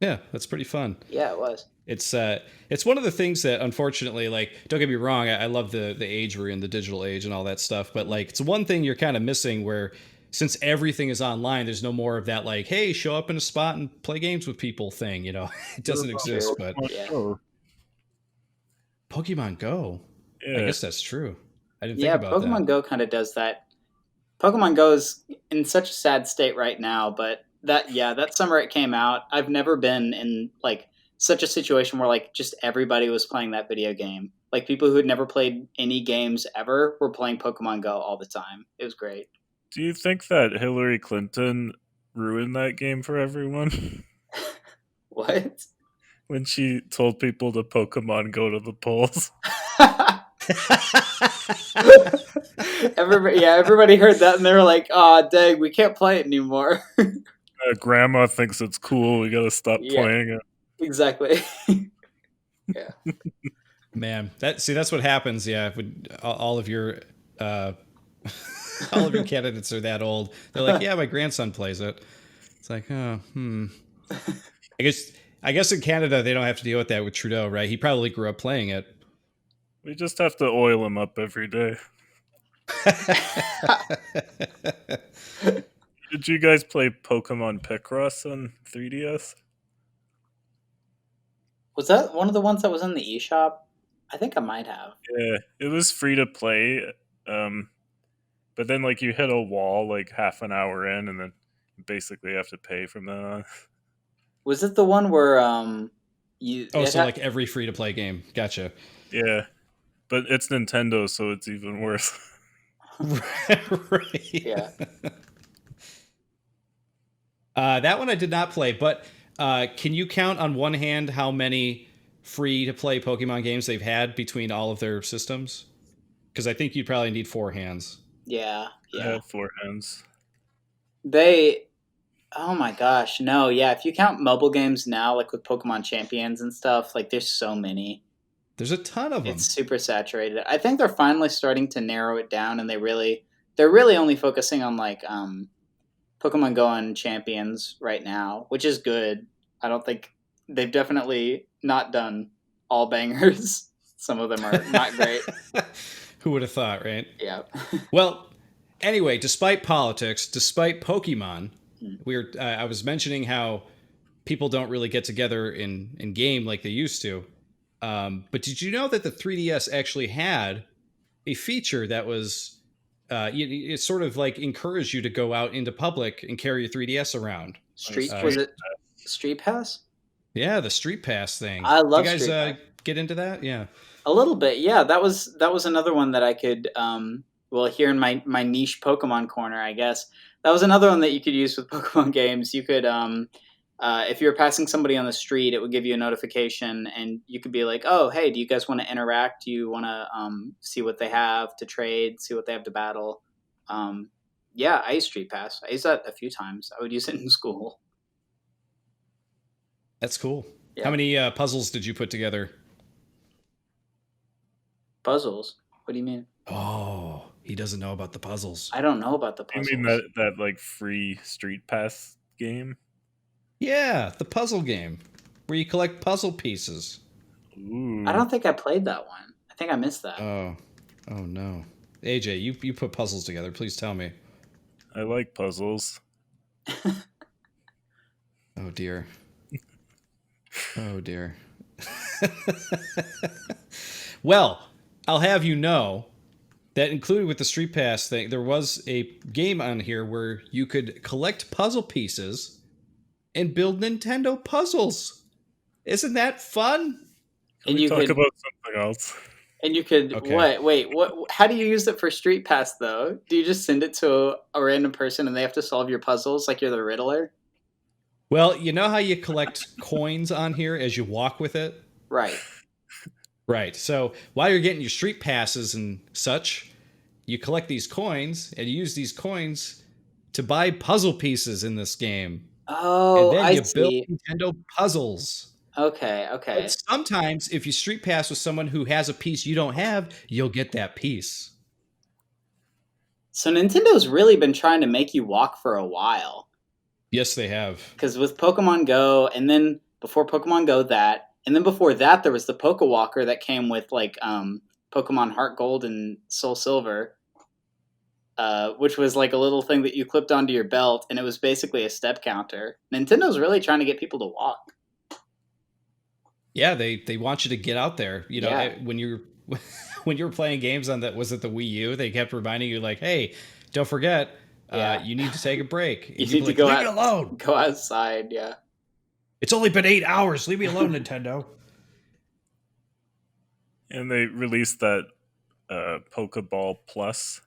Speaker 2: Yeah, that's pretty fun.
Speaker 3: yeah, it was.
Speaker 2: It's one of the things that unfortunately, like, don't get me wrong, I love the age we're in, the digital age and all that stuff, but like it's one thing you're kind of missing where since everything is online, there's no more of that like, hey, show up in a spot and play games with people thing, it
Speaker 4: What
Speaker 2: doesn't
Speaker 4: about
Speaker 2: exist.
Speaker 3: True.
Speaker 2: But
Speaker 4: Pokemon
Speaker 3: Yeah.
Speaker 4: Go?
Speaker 2: Pokemon Go, I
Speaker 4: Yeah,
Speaker 2: guess that's true. I didn't think
Speaker 3: Yeah,
Speaker 2: about that.
Speaker 3: Pokemon Go kind of does that. Pokemon Go is in such a sad state right now, but that summer it came out, I've never been in like such a situation where like just everybody was playing that video game. Like people who had never played any games ever were playing Pokemon Go all the time. It was great.
Speaker 4: do you think that Hillary Clinton ruined that game for everyone
Speaker 3: What?
Speaker 4: when she told people to Pokemon go to the polls?
Speaker 3: Everybody heard that and they were like, "Oh, dang, we can't play it anymore."
Speaker 4: Grandma thinks it's cool. We gotta stop
Speaker 3: Yeah,
Speaker 4: playing it.
Speaker 3: exactly. Yeah.
Speaker 2: Man, that's what happens. Yeah, when all of your uh, all of your candidates are that old. They're like, yeah, my grandson plays it. It's like, oh, I guess I guess in Canada they don't have to deal with that with Trudeau, right? He probably grew up playing it.
Speaker 4: We just have to oil him up every day. Did you guys play Pokemon Picross on 3DS?
Speaker 3: Was that one of the ones that was in the eShop? I think I might have.
Speaker 4: Yeah, it was free to play. Um, but then like you hit a wall like half an hour in, and then you basically have to pay from then on.
Speaker 3: Was it the one where you
Speaker 2: Oh,
Speaker 3: it
Speaker 2: so
Speaker 3: had,
Speaker 2: like every free to play game. Gotcha.
Speaker 4: Yeah, but it's Nintendo, so it's even worse.
Speaker 2: Right.
Speaker 3: yeah.
Speaker 2: That one I did not play, but can you count on one hand how many free to play Pokemon games they've had between all of their systems? Because I think you'd probably need four hands.
Speaker 3: Yeah,
Speaker 4: I
Speaker 3: yeah.
Speaker 4: have four hands.
Speaker 3: They oh my gosh, no, yeah, if you count mobile games now like with Pokemon Champions and stuff, like there's so many.
Speaker 2: There's a ton of
Speaker 3: It's
Speaker 2: them.
Speaker 3: super saturated. I think they're finally starting to narrow it down and they're really only focusing on like Pokemon Go and Champions right now, which is good. I don't think they've definitely not done all bangers. Some of them are not great.
Speaker 2: Who would have thought, right?
Speaker 3: Yeah.
Speaker 2: Well, Anyway, despite politics, despite Pokemon,
Speaker 3: Hmm.
Speaker 2: I was mentioning how people don't really get together in game like they used to. But did you know that the 3DS actually had a feature that was it sort of like encouraged you to go out into public and carry your 3DS around?
Speaker 3: Was
Speaker 4: Street.
Speaker 3: it Street Pass?
Speaker 2: Yeah, the Street Pass thing.
Speaker 3: I
Speaker 2: Do you
Speaker 3: love
Speaker 2: guys
Speaker 3: Street Pass.
Speaker 2: get into that? Yeah.
Speaker 3: A little bit, yeah. That was another one that I could well, here in my niche Pokemon corner, I guess. That was another one that you could use with Pokemon games. You could if you were passing somebody on the street, it would give you a notification, and you could be like, "Oh, hey, do you guys want to interact? Do you want to see what they have to trade, see what they have to battle?" Yeah, I use Street Pass. I used that a few times. I would use it in school.
Speaker 2: That's cool.
Speaker 3: Yeah.
Speaker 2: How many puzzles did you put together?
Speaker 3: Puzzles? What do you mean?
Speaker 2: Oh, he doesn't know about the puzzles.
Speaker 3: I don't know about the
Speaker 4: You
Speaker 3: puzzles.
Speaker 4: mean that like free Street Pass game?
Speaker 2: Yeah, the puzzle game where you collect puzzle pieces.
Speaker 4: Ooh.
Speaker 3: I don't think I played that one. I think I missed that.
Speaker 2: Oh no. AJ, you put puzzles together. Please tell me.
Speaker 4: I like puzzles.
Speaker 2: Oh dear. Oh dear. Well, I'll have you know that included with the Street Pass thing, there was a game on here where you could collect puzzle pieces and build Nintendo puzzles. Isn't that fun?
Speaker 4: Can
Speaker 3: And
Speaker 4: we
Speaker 3: you
Speaker 4: talk
Speaker 3: could
Speaker 4: about something else?
Speaker 3: and you could
Speaker 2: Okay.
Speaker 3: what how do you use it for Street Pass though? Do you just send it to a random person and they have to solve your puzzles like you're the Riddler?
Speaker 2: Well, you know how you collect coins on here as you walk with it?
Speaker 3: Right.
Speaker 2: Right. So while you're getting your street passes and such, you collect these coins and you use these coins to buy puzzle pieces in this game. And
Speaker 3: Oh,
Speaker 2: then
Speaker 3: I
Speaker 2: you build
Speaker 3: see.
Speaker 2: Nintendo puzzles.
Speaker 3: Okay,
Speaker 2: But
Speaker 3: okay.
Speaker 2: sometimes if you street pass with someone who has a piece you don't have, you'll get that piece.
Speaker 3: So Nintendo's really been trying to make you walk for a while.
Speaker 2: Yes, they have.
Speaker 3: Because with Pokemon Go, and then before Pokemon Go, that, and then before that, there was the Pokewalker that came with like Pokemon Heart Gold and Soul Silver, which was like a little thing that you clipped onto your belt, and it was basically a step counter. Nintendo's really trying to get people to walk.
Speaker 2: Yeah, they want you to get out there. You know,
Speaker 3: Yeah.
Speaker 2: when you're when you were playing games on that, was it the Wii U? They kept reminding you like, "Hey, don't forget,
Speaker 3: Yeah.
Speaker 2: you need to take a break. And
Speaker 3: You
Speaker 2: you'd
Speaker 3: need
Speaker 2: be
Speaker 3: to
Speaker 2: like,
Speaker 3: go
Speaker 2: leave
Speaker 3: out-
Speaker 2: me alone.
Speaker 3: Go outside, yeah.
Speaker 2: It's only been 8 hours. Leave me alone, Nintendo."
Speaker 4: And they released that Pokeball Plus.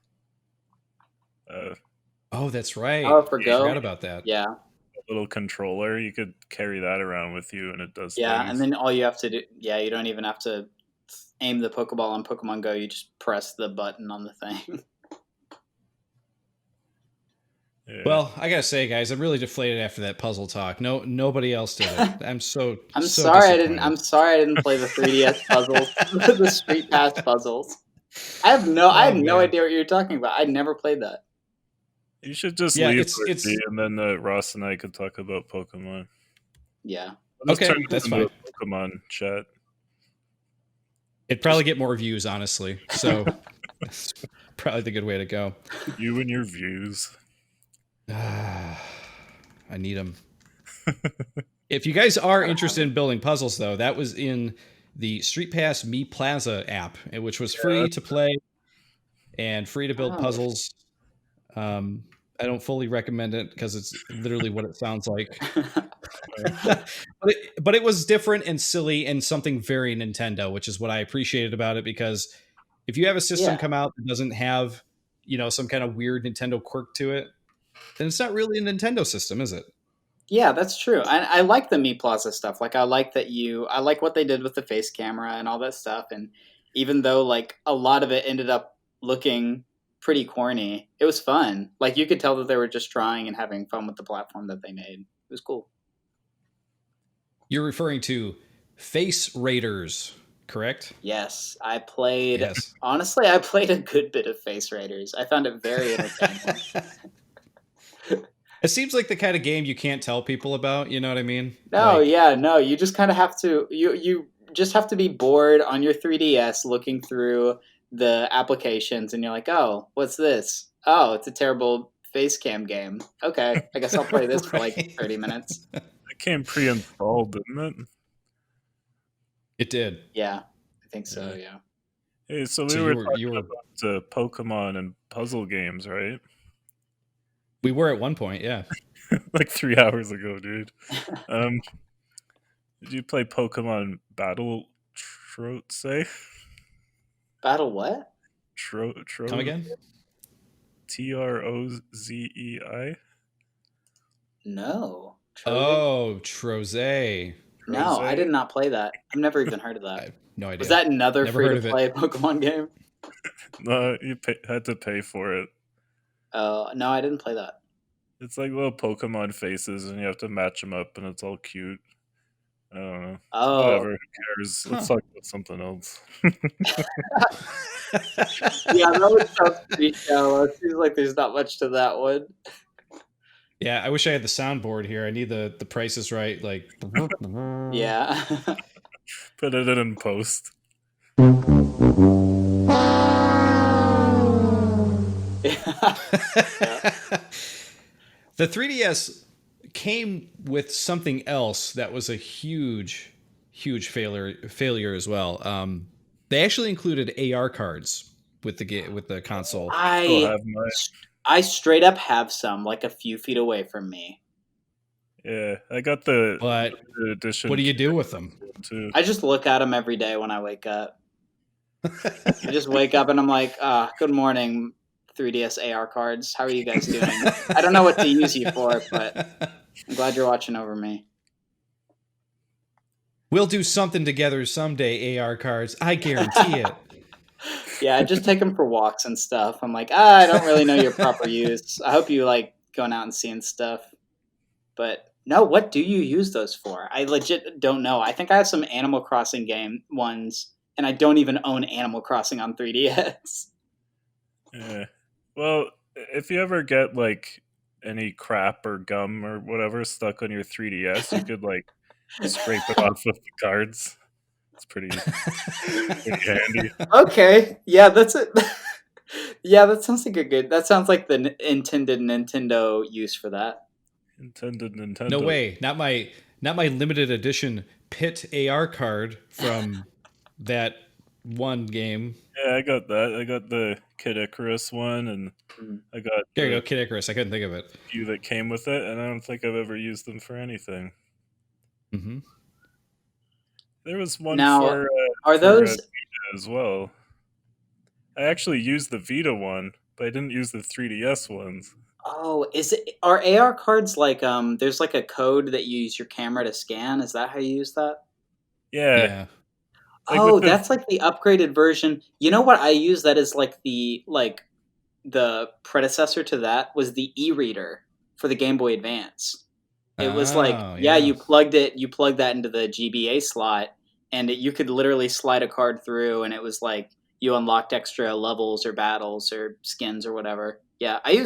Speaker 2: Oh, that's right.
Speaker 3: Oh, for
Speaker 2: I
Speaker 3: Go?
Speaker 2: forgot about that.
Speaker 3: Yeah,
Speaker 4: Little controller. You could carry that around with you, and it does
Speaker 3: yeah,
Speaker 4: things.
Speaker 3: and then all you have to do, yeah, you don't even have to aim the Pokeball on Pokemon Go. You just press the button on the thing.
Speaker 4: Yeah.
Speaker 2: Well, I gotta say, guys, I'm really deflated after that puzzle talk. No, nobody else did it. I'm so.
Speaker 3: I'm
Speaker 2: so
Speaker 3: sorry I
Speaker 2: disappointed.
Speaker 3: didn't. I'm sorry I didn't play the 3DS puzzles, the Street Pass puzzles. I had no
Speaker 2: man.
Speaker 3: idea what you were talking about. I'd never played that.
Speaker 4: You should just
Speaker 2: Yeah,
Speaker 4: leave
Speaker 2: it's-
Speaker 4: and then Ross and I could talk about Pokemon.
Speaker 3: Yeah.
Speaker 4: Let's
Speaker 2: Okay,
Speaker 4: turn
Speaker 2: that's
Speaker 4: this into
Speaker 2: fine.
Speaker 4: a Pokemon chat.
Speaker 2: It'd probably get more views, honestly. So that's probably the good way to go.
Speaker 4: You and your views.
Speaker 2: I need them. If you guys are interested in building puzzles, though, that was in the Street Pass Me Plaza app, which was free to play and free to build
Speaker 3: Oh.
Speaker 2: puzzles. I don't fully recommend it because it's literally what it sounds like. but it was different and silly and something very Nintendo, which is what I appreciated about it. Because if you have a system
Speaker 3: Yeah.
Speaker 2: come out that doesn't have, some kind of weird Nintendo quirk to it, then it's not really a Nintendo system, is it?
Speaker 3: Yeah, that's true. I like the Me Plaza stuff. Like I like what they did with the face camera and all that stuff. And even though like a lot of it ended up looking pretty corny, it was fun. Like you could tell that they were just trying and having fun with the platform that they made. It was cool.
Speaker 2: You're referring to Face Raiders, correct?
Speaker 3: Yes, I played.
Speaker 2: Yes.
Speaker 3: Honestly, I played a good bit of Face Raiders. I found it very entertaining.
Speaker 2: It seems like the kind of game you can't tell people about. You know what I mean?
Speaker 3: No,
Speaker 2: Like,
Speaker 3: yeah, no. You just kind of have to. You just have to be bored on your 3DS, looking through the applications, and you're like, oh, what's this? Oh, it's a terrible face cam game. Okay, I guess I'll play this for like
Speaker 2: Right.
Speaker 3: 30 minutes.
Speaker 4: It came pre-installed, didn't it?
Speaker 2: It did.
Speaker 3: Yeah, I think so.
Speaker 4: Yeah.
Speaker 3: Yeah.
Speaker 4: Hey, so
Speaker 2: So
Speaker 4: we were
Speaker 2: you
Speaker 4: talking
Speaker 2: were
Speaker 4: about Pokemon and puzzle games, right?
Speaker 2: we were at one point, yeah.
Speaker 4: Like 3 hours ago, dude. Um, did you play Pokemon Battle Trotze?
Speaker 3: Battle what?
Speaker 2: Come again?
Speaker 4: Trozei?
Speaker 3: No. Trojan?
Speaker 2: Oh, Troze.
Speaker 3: No, I did
Speaker 4: Troze?
Speaker 3: not play that. I've never even heard of
Speaker 2: I
Speaker 3: that.
Speaker 2: have no
Speaker 3: Was
Speaker 2: idea.
Speaker 3: that another
Speaker 2: Never
Speaker 3: free
Speaker 2: heard
Speaker 3: to
Speaker 2: of it.
Speaker 3: play Pokemon game?
Speaker 4: No, had to pay for it.
Speaker 3: Oh, no, I didn't play that.
Speaker 4: It's like little Pokemon faces, and you have to match them up, and it's all cute. I don't know.
Speaker 3: Oh,
Speaker 4: Whatever. Who cares?
Speaker 2: Huh.
Speaker 4: Let's talk about something else.
Speaker 3: yeah, that one sounds pretty shallow. It seems like there's not much to that one.
Speaker 2: Yeah, I wish I had the soundboard here. I need the prices right. Like,
Speaker 3: Yeah.
Speaker 4: Put it in post.
Speaker 3: Yeah.
Speaker 2: the 3DS came with something else that was a huge, huge failure as well. They actually included AR cards with the console.
Speaker 4: Still
Speaker 3: I
Speaker 4: have my
Speaker 3: I straight up have some like a few feet away from me.
Speaker 4: yeah. I got the
Speaker 2: But
Speaker 4: limited edition
Speaker 2: what do you do with them?
Speaker 4: too.
Speaker 3: I just look at them every day when I wake up. I just wake up and I'm like, good morning, 3DS AR cards. How are you guys doing? I don't know what to use you for, but I'm glad you're watching over me.
Speaker 2: We'll do something together someday, AR cards. I guarantee it.
Speaker 3: Yeah, I just take them for walks and stuff. I'm like, I don't really know your proper use. I hope you like going out and seeing stuff. But no, what do you use those for? I legit don't know. I think I have some Animal Crossing game ones, and I don't even own Animal Crossing on 3DS.
Speaker 4: Yeah. Well, if you ever get like any crap or gum or whatever stuck on your 3DS, you could like scrape it off with the cards. It's pretty handy.
Speaker 3: Okay, yeah, that's it. Yeah, that sounds like a good. That sounds like the intended Nintendo use for that.
Speaker 4: Intended Nintendo.
Speaker 2: No way. Not my limited edition Pit AR card from that one game.
Speaker 4: Yeah, I got that. I got the Kid Icarus one, and I got
Speaker 2: There you
Speaker 4: the
Speaker 2: go, Kid Icarus. I couldn't think of it.
Speaker 4: few that came with it, and I don't think I've ever used them for anything.
Speaker 2: Mm-hmm.
Speaker 4: There was one
Speaker 3: Now,
Speaker 4: for
Speaker 3: are those?
Speaker 4: Vita as well. I actually used the Vita one, but I didn't use the 3DS ones.
Speaker 3: Oh, is it? Are AR cards like There's like a code that you use your camera to scan. Is that how you use that?
Speaker 4: Yeah,
Speaker 2: Yeah.
Speaker 4: like
Speaker 3: Oh,
Speaker 4: with the
Speaker 3: that's like the upgraded version. You know what I use that is like the predecessor to that was the e-reader for the Game Boy Advance. It was like,
Speaker 2: Oh,
Speaker 3: yeah,
Speaker 2: yeah.
Speaker 3: you plugged that into the GBA slot, and you could literally slide a card through, and it was like you unlocked extra levels or battles or skins or whatever. Yeah, I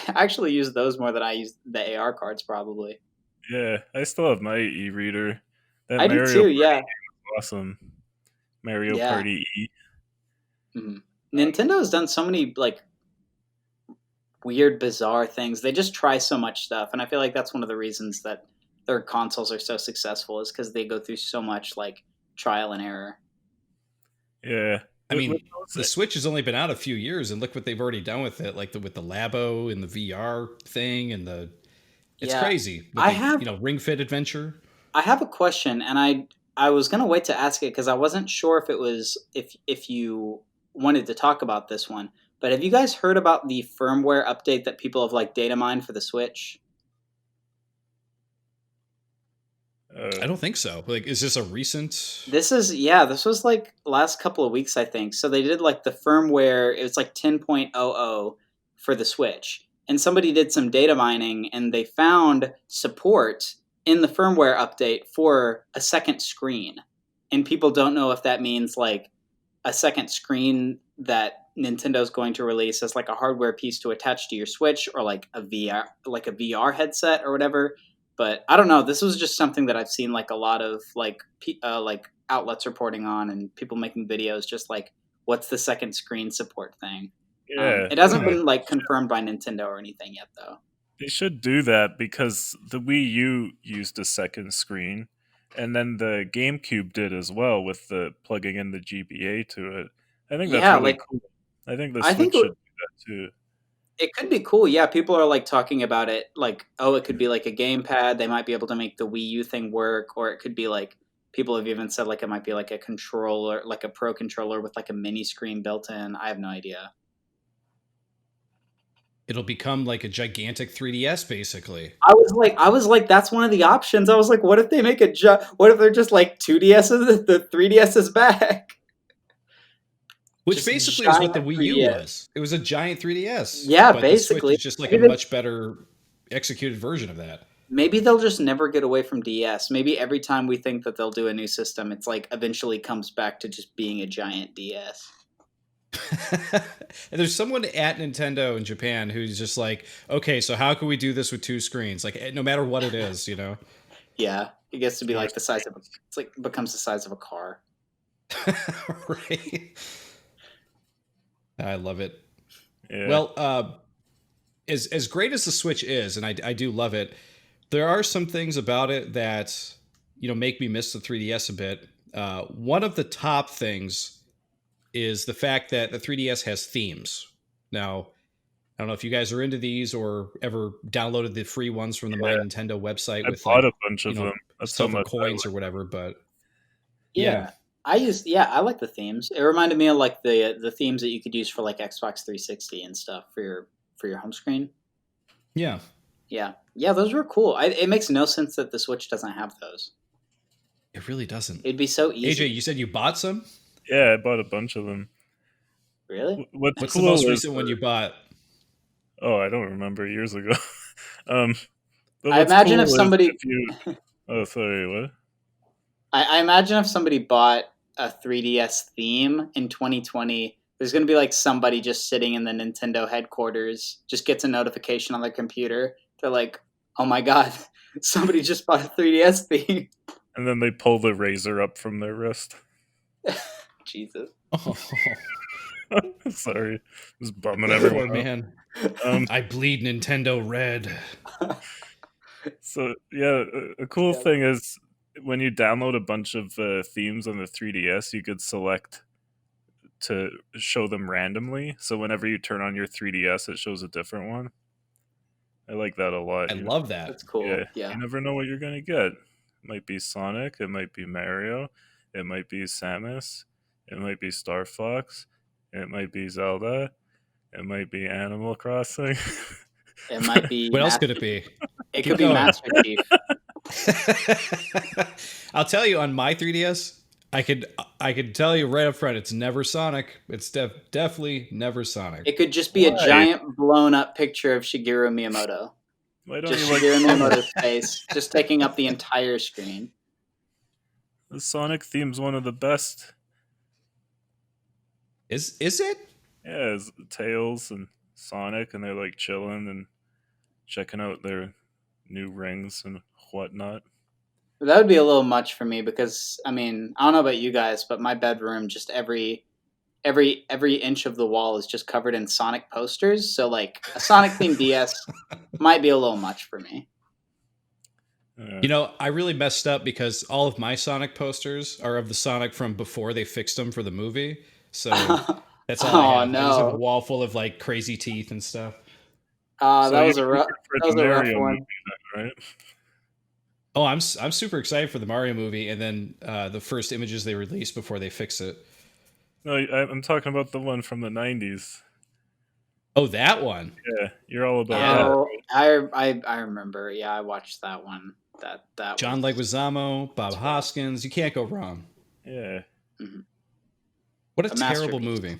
Speaker 3: actually use those more than I use the AR cards probably.
Speaker 4: yeah. I still have my e-reader. That
Speaker 3: I do
Speaker 4: Mario
Speaker 3: too.
Speaker 4: Party
Speaker 3: Yeah,
Speaker 4: was awesome. Mario
Speaker 3: yeah.
Speaker 4: Party E.
Speaker 3: Mhm. Nintendo has done so many like weird, bizarre things. They just try so much stuff, and I feel like that's one of the reasons that their consoles are so successful is because they go through so much like trial and error.
Speaker 4: Yeah.
Speaker 2: I
Speaker 4: With
Speaker 2: mean, the Switch has only been out a few years, and look what they've already done with it, like with the Labo and the VR thing, and it's
Speaker 3: Yeah,
Speaker 2: crazy with
Speaker 3: I
Speaker 2: the
Speaker 3: have
Speaker 2: Ring Fit adventure.
Speaker 3: I have a question, and I was gonna wait to ask it because I wasn't sure if it was if you wanted to talk about this one. But have you guys heard about the firmware update that people have like data mined for the Switch?
Speaker 2: I don't think so. Like, is this a recent?
Speaker 3: This was like last couple of weeks I think. So they did like the firmware, it was like 10.00 for the Switch. And somebody did some data mining and they found support in the firmware update for a second screen. And people don't know if that means like a second screen that Nintendo's going to release as like a hardware piece to attach to your Switch or like a VR headset or whatever. But I don't know. This was just something that I've seen like a lot of like outlets reporting on and people making videos just like what's the second screen support thing.
Speaker 4: Yeah,
Speaker 3: It hasn't been like confirmed by Nintendo or anything yet, though.
Speaker 4: they should do that because the Wii U used a second screen, and then the GameCube did as well with the plugging in the GBA to it. I think that's
Speaker 3: Yeah,
Speaker 4: really
Speaker 3: like
Speaker 4: cool. I think the
Speaker 3: I
Speaker 4: Switch
Speaker 3: think
Speaker 4: should do that too.
Speaker 3: it could be cool. Yeah, people are like talking about it. Like, oh, it could be like a gamepad. They might be able to make the Wii U thing work, or it could be like people have even said like it might be like a controller, like a pro controller with like a mini screen built in. I have no idea.
Speaker 2: It'll become like a gigantic 3DS, basically.
Speaker 3: I was like, that's one of the options. I was like, what if they make what if they're just like 2DSs? The 3DS is back.
Speaker 2: Which
Speaker 3: Just
Speaker 2: basically is what
Speaker 3: giant
Speaker 2: the Wii U
Speaker 3: 3DS.
Speaker 2: was. It was a giant 3DS,
Speaker 3: Yeah,
Speaker 2: but the Switch
Speaker 3: basically.
Speaker 2: is just like a
Speaker 3: Maybe,
Speaker 2: much better executed version of that.
Speaker 3: maybe they'll just never get away from DS. Maybe every time we think that they'll do a new system, it's like eventually comes back to just being a giant DS.
Speaker 2: And there's someone at Nintendo in Japan who's just like, okay, so how can we do this with two screens? Like, no matter what it is, you know?
Speaker 3: Yeah, it gets to be
Speaker 4: More
Speaker 3: like the size of it's like becomes the size of a car.
Speaker 2: Right. I love it.
Speaker 4: Yeah.
Speaker 2: Well, as great as the Switch is, and I do love it, there are some things about it that make me miss the 3DS a bit. One of the top things is the fact that the 3DS has themes. Now, I don't know if you guys are into these or ever downloaded the free ones from the My
Speaker 4: Yeah.
Speaker 2: Nintendo website
Speaker 4: I
Speaker 2: with
Speaker 4: bought
Speaker 2: like
Speaker 4: a bunch of them. That's how
Speaker 2: silver
Speaker 4: much I
Speaker 2: coins or whatever, but yeah.
Speaker 3: Yeah. I like the themes. It reminded me of like the themes that you could use for like Xbox 360 and stuff for your home screen.
Speaker 2: Yeah.
Speaker 3: Yeah. Yeah, those were cool. It makes no sense that the Switch doesn't have those.
Speaker 2: It really doesn't.
Speaker 3: It'd be so easy.
Speaker 2: AJ, you said you bought some?
Speaker 4: Yeah, I bought a bunch of them.
Speaker 3: Really?
Speaker 4: What's
Speaker 2: What's the
Speaker 4: cool
Speaker 2: most
Speaker 4: is
Speaker 2: recent one you bought?
Speaker 4: I don't remember, years ago. um, but
Speaker 3: I
Speaker 4: what's
Speaker 3: imagine if
Speaker 4: cool is
Speaker 3: somebody
Speaker 4: if you. Oh, sorry. What?
Speaker 3: I imagine if somebody bought a 3DS theme in 2020, there's going to be like somebody just sitting in the Nintendo headquarters, just gets a notification on their computer. They're like, "Oh my god, somebody just bought a 3DS theme."
Speaker 4: And then they pull the razor up from their wrist.
Speaker 3: Jesus.
Speaker 2: Oh,
Speaker 4: Sorry, just bumming
Speaker 2: poor
Speaker 4: everyone out.
Speaker 2: man.
Speaker 4: Um,
Speaker 2: I bleed Nintendo red.
Speaker 4: so yeah, a cool thing is when you download a bunch of themes on the 3DS, you could select to show them randomly. So whenever you turn on your 3DS, it shows a different one. I like that a lot.
Speaker 2: I love that.
Speaker 3: That's cool.
Speaker 4: Yeah,
Speaker 3: Yeah.
Speaker 4: you never know what you're gonna get. It might be Sonic, it might be Mario, it might be Samus, it might be Star Fox, it might be Zelda, it might be Animal Crossing.
Speaker 3: It might be
Speaker 2: What else could it be?
Speaker 3: It
Speaker 2: Keep
Speaker 3: could be
Speaker 2: going.
Speaker 3: Master Chief.
Speaker 2: I'll tell you, on my 3DS, I could tell you right up front, it's never Sonic. It's definitely never Sonic.
Speaker 3: It could just be a
Speaker 4: Why?
Speaker 3: giant blown up picture of Shigeru Miyamoto.
Speaker 4: Why don't
Speaker 3: Just
Speaker 4: you like
Speaker 3: Shigeru
Speaker 4: Sonic?
Speaker 3: Miyamoto's face, just taking up the entire screen.
Speaker 4: The Sonic theme's one of the best.
Speaker 2: Is it?
Speaker 4: Yeah, it's Tails and Sonic, and they're like chilling and checking out their new rings and whatnot.
Speaker 3: That would be a little much for me because I mean, I don't know about you guys, but my bedroom just every inch of the wall is just covered in Sonic posters. So like a Sonic themed DS might be a little much for me.
Speaker 2: I really messed up because all of my Sonic posters are of the Sonic from before they fixed him for the movie. So that's all I have. I just have a wall full of like crazy teeth and stuff.
Speaker 4: So
Speaker 3: that was
Speaker 4: you're
Speaker 3: a rough.
Speaker 4: for
Speaker 3: That was
Speaker 4: the
Speaker 3: a rough
Speaker 4: Mario
Speaker 3: one.
Speaker 4: movie then, right?
Speaker 2: Oh, I'm super excited for the Mario movie, and then the first images they released before they fix it.
Speaker 4: No, I'm talking about the one from the 90s.
Speaker 2: Oh, that one.
Speaker 4: Yeah, you're all about
Speaker 2: Yeah.
Speaker 4: that.
Speaker 3: Oh, I remember. Yeah, I watched that one. That
Speaker 2: John
Speaker 3: was,
Speaker 2: Leguizamo, Bob Hoskins. You can't go wrong.
Speaker 4: Yeah.
Speaker 3: Mhm.
Speaker 2: What a
Speaker 3: A
Speaker 2: terrible
Speaker 3: masterpiece.
Speaker 2: movie.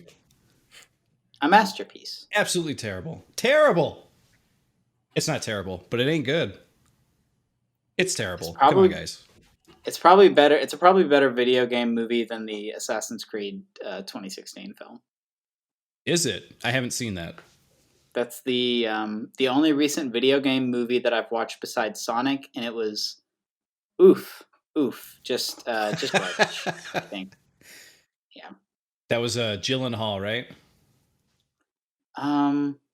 Speaker 3: a masterpiece.
Speaker 2: Absolutely terrible. Terrible. It's not terrible, but it ain't good. It's terrible. Come on, guys.
Speaker 3: It's probably better. It's a probably better video game movie than the Assassin's Creed 2016 film.
Speaker 2: Is it? I haven't seen that.
Speaker 3: That's the only recent video game movie that I've watched besides Sonic, and it was oof, just garbage. I think. Yeah.
Speaker 2: That was Gyllenhaal, right?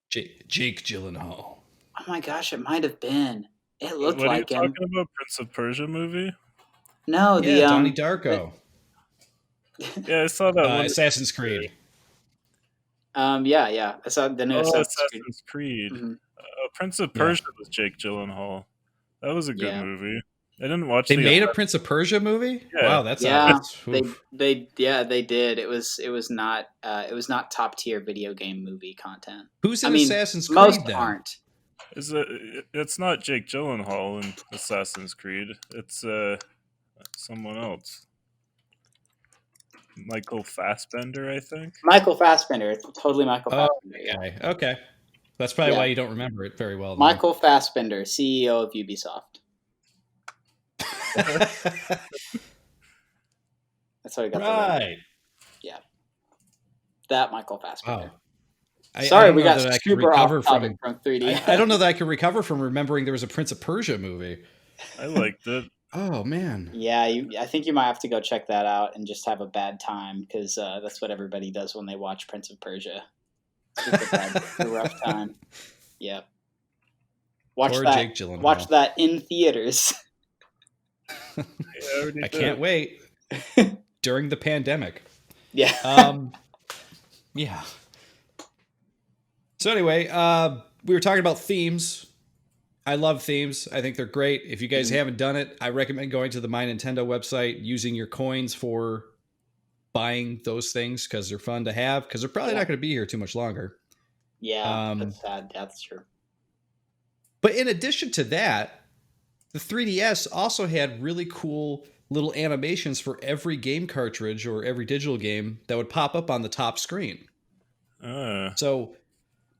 Speaker 2: Jake Gyllenhaal.
Speaker 3: Oh my gosh, it might have been. It looked
Speaker 4: What are you
Speaker 3: like him.
Speaker 4: talking about? Prince of Persia movie?
Speaker 3: No,
Speaker 2: Yeah, Donnie Darko.
Speaker 4: Yeah, I saw that one.
Speaker 2: Assassin's Creed.
Speaker 3: yeah. I saw the new
Speaker 4: Assassin's Creed.
Speaker 3: Mm-hmm.
Speaker 4: Prince of Persia was Jake Gyllenhaal. That was a good
Speaker 3: Yeah.
Speaker 4: movie. I didn't watch.
Speaker 2: They made a Prince of Persia movie.
Speaker 4: Yeah.
Speaker 2: Wow, that's
Speaker 3: they did. It was not top tier video game movie content.
Speaker 2: Who's in Assassin's Creed?
Speaker 3: Most
Speaker 2: then?
Speaker 3: aren't.
Speaker 4: It's not Jake Gyllenhaal in Assassin's Creed. It's someone else. Michael Fassbender, I think.
Speaker 3: Michael Fassbender. It's totally Michael Fassbender.
Speaker 2: Yeah. Okay. That's probably why you don't remember it very well.
Speaker 3: Michael Fassbender, CEO of Ubisoft. That's what I got.
Speaker 2: Right.
Speaker 3: Yeah. That Michael Fassbender.
Speaker 2: Wow.
Speaker 3: Sorry, we got super off topic from 3D.
Speaker 2: I don't know that I can recover from remembering there was a Prince of Persia movie.
Speaker 4: I liked it.
Speaker 2: Oh man.
Speaker 3: Yeah, I think you might have to go check that out and just have a bad time because that's what everybody does when they watch Prince of Persia. It's a rough time. Yeah. Watch that in theaters.
Speaker 2: I can't wait. During the pandemic.
Speaker 3: Yeah.
Speaker 2: Yeah. So anyway, we were talking about themes. I love themes. I think they're great. If you guys haven't done it, I recommend going to the My Nintendo website, using your coins for buying those things because they're fun to have, because they're probably not going to be here too much longer.
Speaker 3: Yeah, that's sad. That's true.
Speaker 2: But in addition to that, the 3DS also had really cool little animations for every game cartridge or every digital game that would pop up on the top screen. So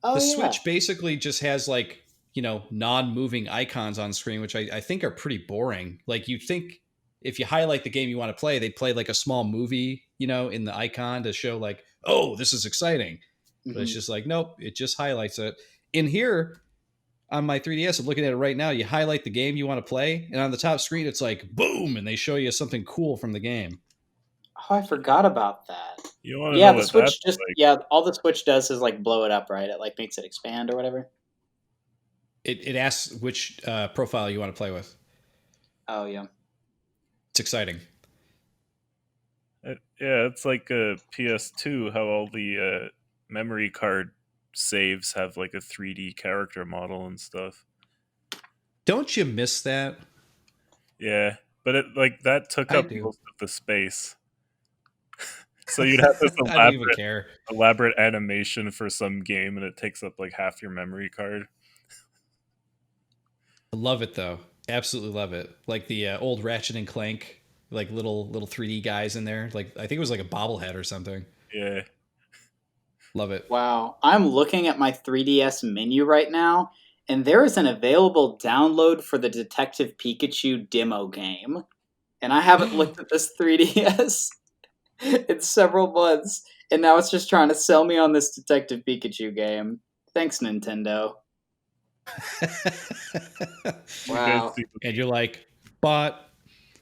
Speaker 2: the Switch basically just has like, non-moving icons on screen, which I think are pretty boring. Like, you think if you highlight the game you want to play, they'd play like a small movie, in the icon to show like, oh, this is exciting. But it's just like, nope, it just highlights it. In here, on my 3DS, I'm looking at it right now, you highlight the game you want to play, and on the top screen, it's like, boom, and they show you something cool from the game.
Speaker 3: Oh, I forgot about that.
Speaker 4: You want to know
Speaker 3: the
Speaker 4: what
Speaker 3: Switch
Speaker 4: that's like?
Speaker 3: all the Switch does is like blow it up, right? It like makes it expand or whatever.
Speaker 2: It asks which profile you want to play with.
Speaker 3: Oh, yeah.
Speaker 2: It's exciting.
Speaker 4: It's like a PS2, how all the memory card saves have like a 3D character model and stuff.
Speaker 2: Don't you miss that?
Speaker 4: Yeah, but it like that took up most of the space. So you'd have this elaborate animation for some game, and it takes up like half your memory card.
Speaker 2: I love it though. Absolutely love it. Like the old Ratchet and Clank, like little 3D guys in there. Like, I think it was like a bobblehead or something.
Speaker 4: Yeah.
Speaker 2: Love it.
Speaker 3: Wow. I'm looking at my 3DS menu right now, and there is an available download for the Detective Pikachu demo game. And I haven't looked at this 3DS in several months, and now it's just trying to sell me on this Detective Pikachu game. Thanks, Nintendo. Wow.
Speaker 2: And you're like, but...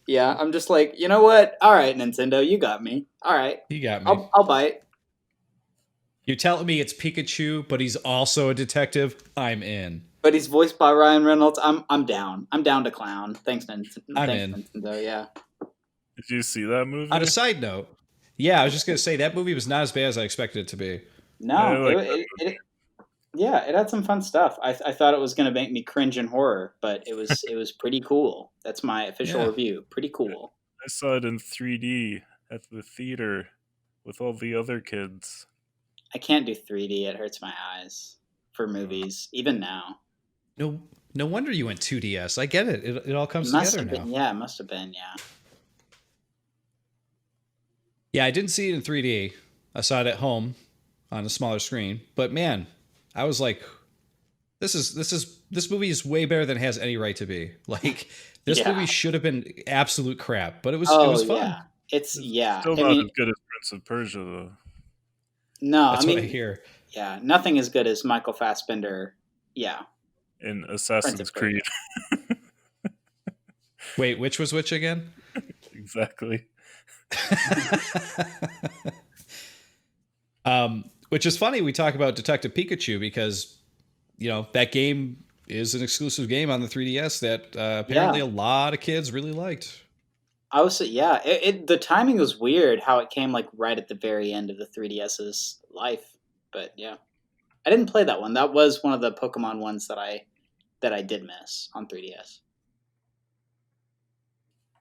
Speaker 3: Yeah, I'm just like, you know what? All right, Nintendo, you got me. All right.
Speaker 2: You got me.
Speaker 3: I'll bite.
Speaker 2: You're telling me it's Pikachu, but he's also a detective? I'm in.
Speaker 3: But he's voiced by Ryan Reynolds. I'm down. I'm down to clown. Thanks,
Speaker 2: Nintendo.
Speaker 3: Yeah.
Speaker 4: Did you see that movie?
Speaker 2: On a side note, yeah, I was just going to say that movie was not as bad as I expected it to be.
Speaker 3: No, it had some fun stuff. I thought it was going to make me cringe in horror, but it was pretty cool. That's my official review. Pretty cool.
Speaker 4: I saw it in 3D at the theater with all the other kids.
Speaker 3: I can't do 3D. It hurts my eyes for movies, even now.
Speaker 2: No wonder you went 2DS. I get it. It all comes together now.
Speaker 3: Yeah, it must have been, yeah.
Speaker 2: Yeah, I didn't see it in 3D. I saw it at home on a smaller screen. But man, I was like, this movie is way better than it has any right to be. Like, this movie should have been absolute crap, but it was fun.
Speaker 3: Yeah. It's
Speaker 4: still not as good as Prince of Persia though.
Speaker 3: No,
Speaker 2: that's what I hear.
Speaker 3: Yeah, nothing as good as Michael Fassbender. Yeah.
Speaker 4: In Assassin's Creed.
Speaker 2: Wait, which was which again?
Speaker 4: Exactly.
Speaker 2: Which is funny. We talk about Detective Pikachu because that game is an exclusive game on the 3DS that apparently
Speaker 3: Yeah,
Speaker 2: a lot of kids really liked.
Speaker 3: I was yeah. The timing was weird how it came like right at the very end of the 3DS's life, but yeah, I didn't play that one. That was one of the Pokemon ones that I did miss on 3DS.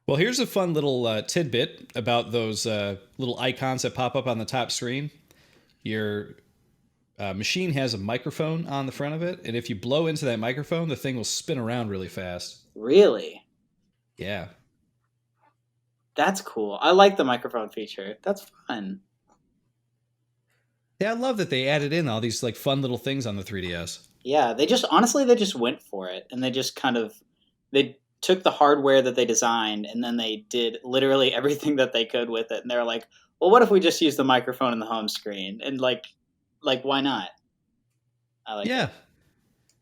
Speaker 2: Well, here's a fun little tidbit about those little icons that pop up on the top screen. Your machine has a microphone on the front of it, and if you blow into that microphone, the thing will spin around really fast.
Speaker 3: Really?
Speaker 2: Yeah.
Speaker 3: That's cool. I like the microphone feature. That's fun.
Speaker 2: Yeah, I love that they added in all these like fun little things on the 3DS.
Speaker 3: Yeah, they just honestly they just went for it and they just kind of they took the hardware that they designed and then they did literally everything that they could with it. And they're like, "Well, what if we just use the microphone in the home screen?" And like why not? I like it.
Speaker 2: Yeah.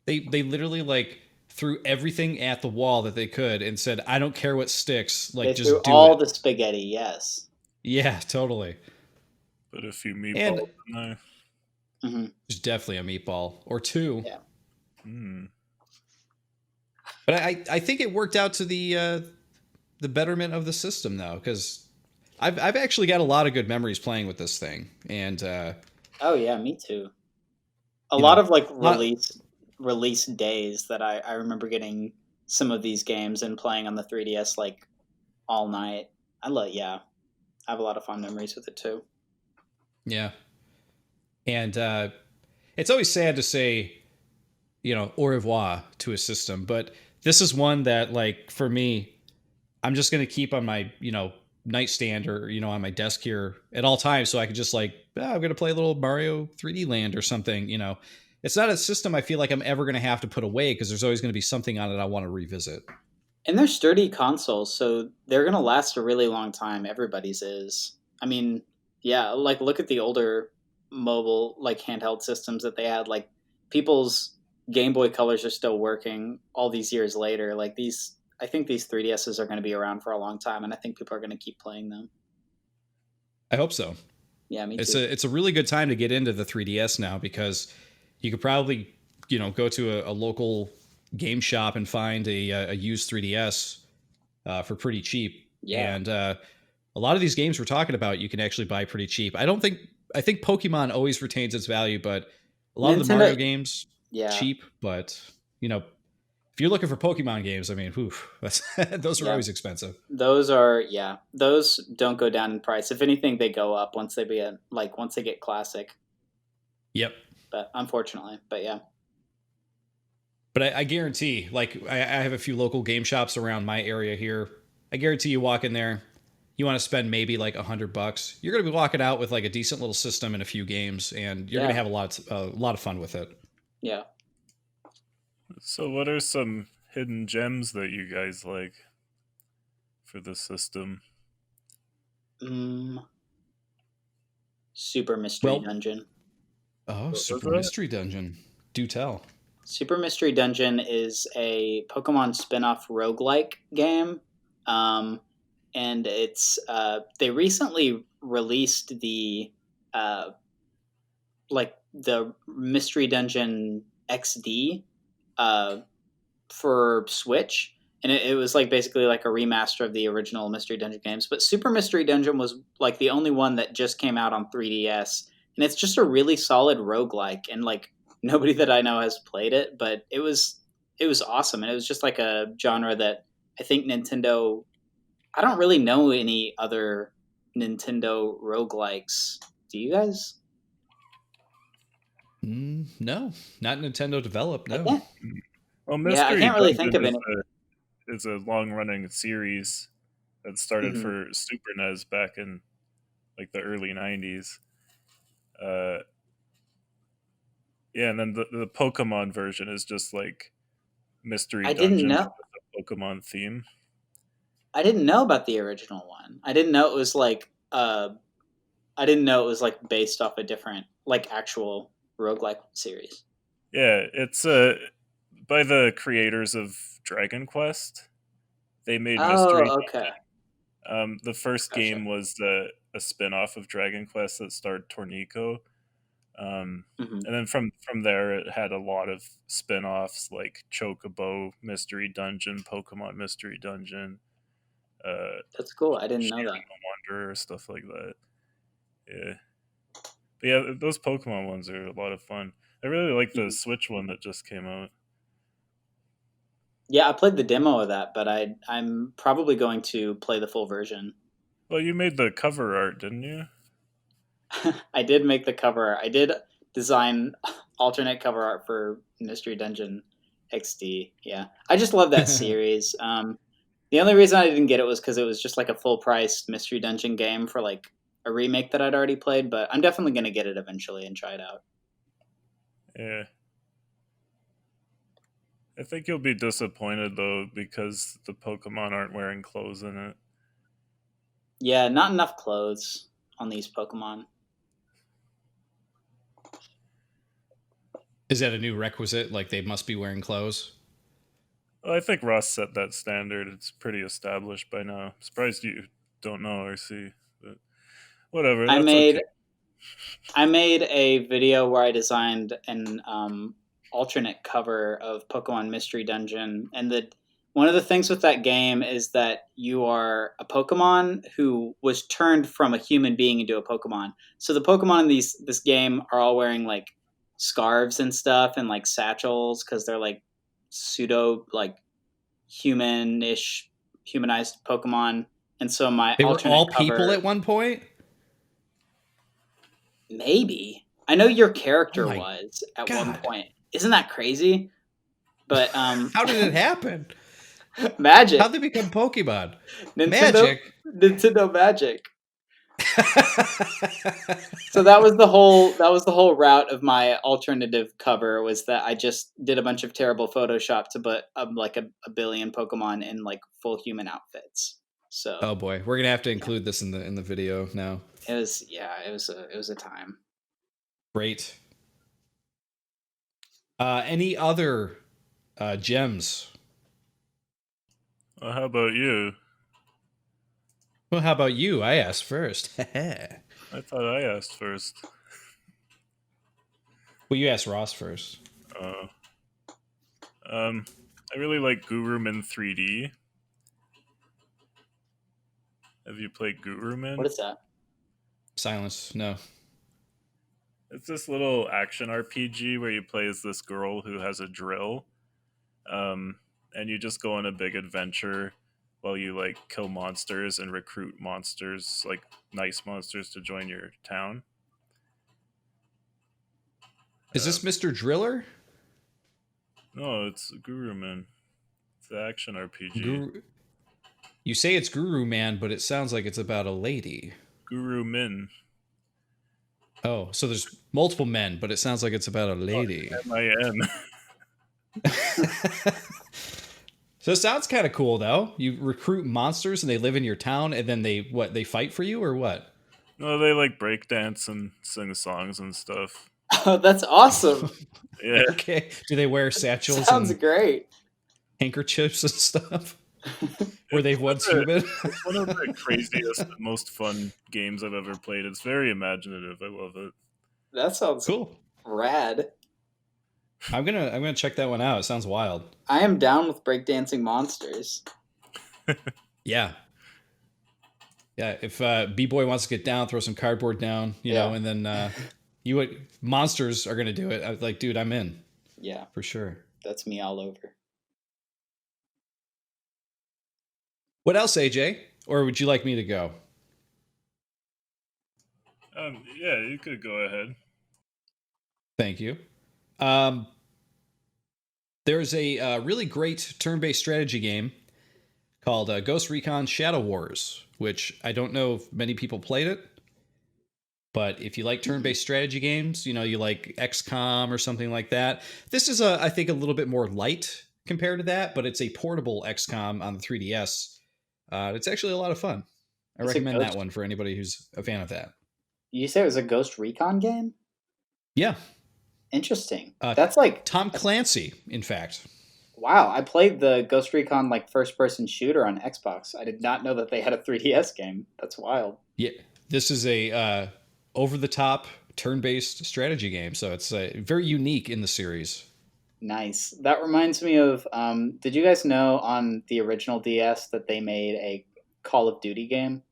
Speaker 2: They literally like threw everything at the wall that they could and said, "I don't care what sticks,
Speaker 3: They
Speaker 2: like
Speaker 3: threw
Speaker 2: just do
Speaker 3: all
Speaker 2: it."
Speaker 3: the spaghetti, yes.
Speaker 2: Yeah, totally.
Speaker 4: Put a few
Speaker 2: And
Speaker 4: meatballs in there.
Speaker 3: Hmm.
Speaker 2: there's definitely a meatball or two.
Speaker 3: Yeah.
Speaker 4: Mm.
Speaker 2: But I think it worked out to the betterment of the system though, because I've actually got a lot of good memories playing with this thing, and
Speaker 3: Oh yeah, me too. A
Speaker 2: you
Speaker 3: lot
Speaker 2: know,
Speaker 3: of like
Speaker 2: lot
Speaker 3: release days that I remember getting some of these games and playing on the 3DS like all night. Yeah, I have a lot of fond memories with it too.
Speaker 2: yeah, and it's always sad to say au revoir to a system, but this is one that like for me, I'm just gonna keep on my nightstand or on my desk here at all times, so I can just like I'm gonna play a little Mario 3D Land or something. It's not a system I feel like I'm ever gonna have to put away because there's always gonna be something on it I want to revisit.
Speaker 3: And they're sturdy consoles, so they're gonna last a really long time. Everybody's is. I mean, yeah, like look at the older mobile like handheld systems that they had. Like people's Game Boy Colors are still working all these years later. Like these, I think these 3DSs are going to be around for a long time, and I think people are going to keep playing them.
Speaker 2: I hope so.
Speaker 3: Yeah, me
Speaker 2: It's
Speaker 3: too.
Speaker 2: a really good time to get into the 3DS now because you could probably go to a local game shop and find a used 3DS for pretty cheap.
Speaker 3: Yeah,
Speaker 2: And a lot of these games we're talking about you can actually buy pretty cheap. I think Pokemon always retains its value, but a lot of the
Speaker 3: Nintendo.
Speaker 2: Mario games
Speaker 3: Yeah,
Speaker 2: cheap. But if you're looking for Pokemon games, I mean, whew, those are
Speaker 3: yeah.
Speaker 2: always expensive.
Speaker 3: Those don't go down in price. If anything, they go up once they get classic.
Speaker 2: Yep.
Speaker 3: But unfortunately, but yeah.
Speaker 2: But I guarantee, like, I have a few local game shops around my area here. I guarantee you walk in there, you want to spend maybe like $100. You're going to be walking out with like a decent little system and a few games, and you're going to
Speaker 3: Yeah,
Speaker 2: have a lot of fun with it.
Speaker 3: yeah.
Speaker 4: So, what are some hidden gems that you guys like for the system?
Speaker 3: Mm, Super Mystery
Speaker 2: Well,
Speaker 3: Dungeon.
Speaker 2: oh,
Speaker 4: What was
Speaker 2: Super
Speaker 4: that?
Speaker 2: Mystery Dungeon. Do tell.
Speaker 3: Super Mystery Dungeon is a Pokemon spin-off roguelike game. Um, and it's they recently released uh, the Mystery Dungeon XD uh, for Switch, and it was like basically like a remaster of the original Mystery Dungeon games. But Super Mystery Dungeon was like the only one that just came out on 3DS, and it's just a really solid roguelike. And like nobody that I know has played it, but it was awesome, and it was just like a genre that I think Nintendo. I don't really know any other Nintendo roguelikes. Do you guys?
Speaker 2: No, not Nintendo developed.
Speaker 3: I
Speaker 2: No.
Speaker 3: can't.
Speaker 4: Well,
Speaker 3: Yeah, I
Speaker 4: Mystery
Speaker 3: can't really
Speaker 4: Dungeon
Speaker 3: think of any.
Speaker 4: is a long running series that started
Speaker 3: Mhm.
Speaker 4: for Super NES back in like the early 90s. Uh, yeah, and then the Pokemon version is just like Mystery
Speaker 3: I didn't
Speaker 4: Dungeon, but
Speaker 3: know.
Speaker 4: with a Pokemon theme.
Speaker 3: I didn't know about the original one. I didn't know it was like. I didn't know it was like based off a different like actual roguelike series.
Speaker 4: Yeah, it's by the creators of Dragon Quest. They made Mystery
Speaker 3: Oh, okay,
Speaker 4: The first
Speaker 3: gotcha.
Speaker 4: game was a spin off of Dragon Quest that starred Tornico.
Speaker 3: Mhm.
Speaker 4: And then from there, it had a lot of spin-offs like Chocobo Mystery Dungeon, Pokemon Mystery Dungeon,
Speaker 3: That's cool. I didn't know
Speaker 4: Shaman
Speaker 3: that.
Speaker 4: the Wanderer, stuff like that. Yeah. But yeah, those Pokemon ones are a lot of fun. I really like the
Speaker 3: Mhm.
Speaker 4: Switch one that just came out.
Speaker 3: Yeah, I played the demo of that, but I'm probably going to play the full version.
Speaker 4: Well, you made the cover art, didn't you?
Speaker 3: I did make the cover. I did design alternate cover art for Mystery Dungeon XD. Yeah, I just love that series. The only reason I didn't get it was because it was just like a full price Mystery Dungeon game for like a remake that I'd already played. But I'm definitely gonna get it eventually and try it out.
Speaker 4: Yeah. I think you'll be disappointed though because the Pokemon aren't wearing clothes in it.
Speaker 3: Yeah, not enough clothes on these Pokemon.
Speaker 2: Is that a new requisite? Like they must be wearing clothes?
Speaker 4: Well, I think Ross set that standard. It's pretty established by now. I'm surprised you don't know or see, but whatever.
Speaker 3: I
Speaker 4: That's okay.
Speaker 3: made I made a video where I designed an alternate cover of Pokemon Mystery Dungeon, and the one of the things with that game is that you are a Pokemon who was turned from a human being into a Pokemon. So the Pokemon in this game are all wearing like scarves and stuff and like satchels because they're like pseudo like humanish humanized Pokemon. And so my
Speaker 2: They were
Speaker 3: alternate
Speaker 2: all people
Speaker 3: cover
Speaker 2: at one point?
Speaker 3: maybe. I know your
Speaker 2: Oh
Speaker 3: character
Speaker 2: my
Speaker 3: was at one
Speaker 2: god.
Speaker 3: point. Isn't that crazy? But
Speaker 2: How did it happen? How'd
Speaker 3: magic.
Speaker 2: they become Pokemon?
Speaker 3: Nintendo
Speaker 2: Magic.
Speaker 3: Nintendo Magic. So that was the whole route of my alternative cover was that I just did a bunch of terrible Photoshop to put like a billion Pokemon in like full human outfits. So
Speaker 2: Oh boy, we're gonna have to
Speaker 3: yeah,
Speaker 2: include this in the video now.
Speaker 3: it was a time.
Speaker 2: Great. Any other gems?
Speaker 4: Well, how about you?
Speaker 2: Well, how about you? I asked first.
Speaker 4: I thought I asked first.
Speaker 2: Well, you asked Ross first.
Speaker 4: Uh, um, I really like Gurumin 3D. Have you played
Speaker 3: What
Speaker 4: Gurumin?
Speaker 3: is that?
Speaker 2: Silence. No.
Speaker 4: It's this little action RPG where you play as this girl who has a drill, and you just go on a big adventure while you like kill monsters and recruit monsters, like nice monsters, to join your town.
Speaker 2: Is
Speaker 4: Uh,
Speaker 2: this Mr. Driller?
Speaker 4: no, it's Gurumin. It's an action RPG.
Speaker 2: Guru. You say it's Guru Man, but it sounds like it's about a lady.
Speaker 4: Gurumin.
Speaker 2: Oh, so there's multiple men, but it sounds like it's about a
Speaker 4: Oh,
Speaker 2: lady.
Speaker 4: MIN.
Speaker 2: So it sounds kind of cool, though. You recruit monsters and they live in your town, and then they fight for you, or what?
Speaker 4: No, they like breakdance and sing songs and stuff.
Speaker 3: Oh, that's awesome.
Speaker 4: Yeah,
Speaker 2: Okay. Do they wear satchels
Speaker 3: Sounds
Speaker 2: and
Speaker 3: great.
Speaker 2: handkerchiefs and stuff? Were
Speaker 4: it's
Speaker 2: they once human?
Speaker 4: one of the craziest, most fun games I've ever played. It's very imaginative. I love it.
Speaker 3: That sounds
Speaker 2: Cool.
Speaker 3: rad.
Speaker 2: I'm gonna check that one out. It sounds wild.
Speaker 3: I am down with breakdancing monsters.
Speaker 2: Yeah. Yeah. If B-Boy wants to get down, throw some cardboard down,
Speaker 3: Yeah.
Speaker 2: and then monsters are gonna do it. I was like, dude, I'm in
Speaker 3: Yeah,
Speaker 2: for sure.
Speaker 3: that's me all over.
Speaker 2: What else, AJ? Or would you like me to go?
Speaker 4: Yeah, you could go ahead.
Speaker 2: Thank you. There's a really great turn-based strategy game called Ghost Recon Shadow Wars, which I don't know if many people played it, but if you like turn-based strategy games, you like XCOM or something like that, this is I think a little bit more light compared to that, but it's a portable XCOM on the 3DS. It's actually a lot of fun. I
Speaker 3: It's a
Speaker 2: recommend that
Speaker 3: ghost.
Speaker 2: one for anybody who's a fan of that.
Speaker 3: You say it was a Ghost Recon game?
Speaker 2: Yeah,
Speaker 3: Interesting. That's like
Speaker 2: Tom Clancy, in fact.
Speaker 3: wow. I played the Ghost Recon like first-person shooter on Xbox. I did not know that they had a 3DS game. That's wild.
Speaker 2: Yeah, this is a over-the-top turn-based strategy game. So it's very unique in the series.
Speaker 3: Nice. That reminds me of. Did you guys know on the original DS that they made a Call of Duty game?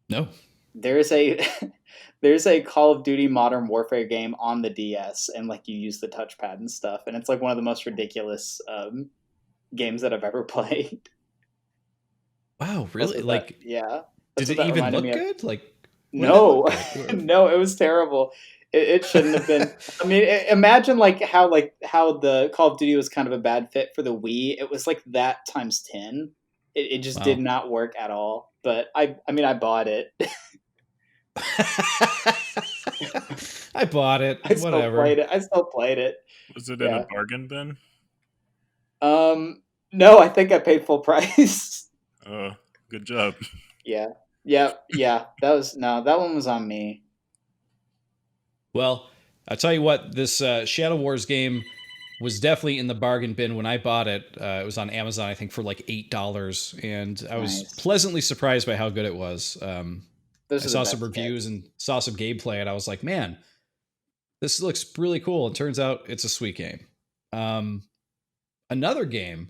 Speaker 2: No.
Speaker 3: There's a there's a Call of Duty Modern Warfare game on the DS, and like you use the touchpad and stuff, and it's like one of the most ridiculous games that I've ever played.
Speaker 2: Wow,
Speaker 3: That's
Speaker 2: really?
Speaker 3: what that.
Speaker 2: Like,
Speaker 3: Yeah,
Speaker 2: did
Speaker 3: that's what
Speaker 2: it
Speaker 3: that
Speaker 2: even
Speaker 3: reminded
Speaker 2: look
Speaker 3: me of.
Speaker 2: good? Like, what did it
Speaker 3: No,
Speaker 2: look like?
Speaker 3: no, it was terrible. It shouldn't have been. I mean, imagine like how the Call of Duty was kind of a bad fit for the Wii. It was like that times 10. It just did
Speaker 2: Wow.
Speaker 3: not work at all. But I mean, I bought it.
Speaker 2: I bought it.
Speaker 3: I still
Speaker 2: Whatever.
Speaker 3: played it. I still played it.
Speaker 4: Was it in a
Speaker 3: Yeah.
Speaker 4: bargain bin?
Speaker 3: No, I think I paid full price.
Speaker 4: Oh, good job.
Speaker 3: Yeah. Yeah. That one was on me.
Speaker 2: Well, I'll tell you what, this Shadow Wars game was definitely in the bargain bin when I bought it. It was on Amazon, I think, for like $8, and I was
Speaker 3: Nice.
Speaker 2: pleasantly surprised by how good it was.
Speaker 3: Those
Speaker 2: I
Speaker 3: are
Speaker 2: saw
Speaker 3: the
Speaker 2: some
Speaker 3: best
Speaker 2: reviews
Speaker 3: games.
Speaker 2: and saw some gameplay, and I was like, man, this looks really cool. And turns out it's a sweet game. Another game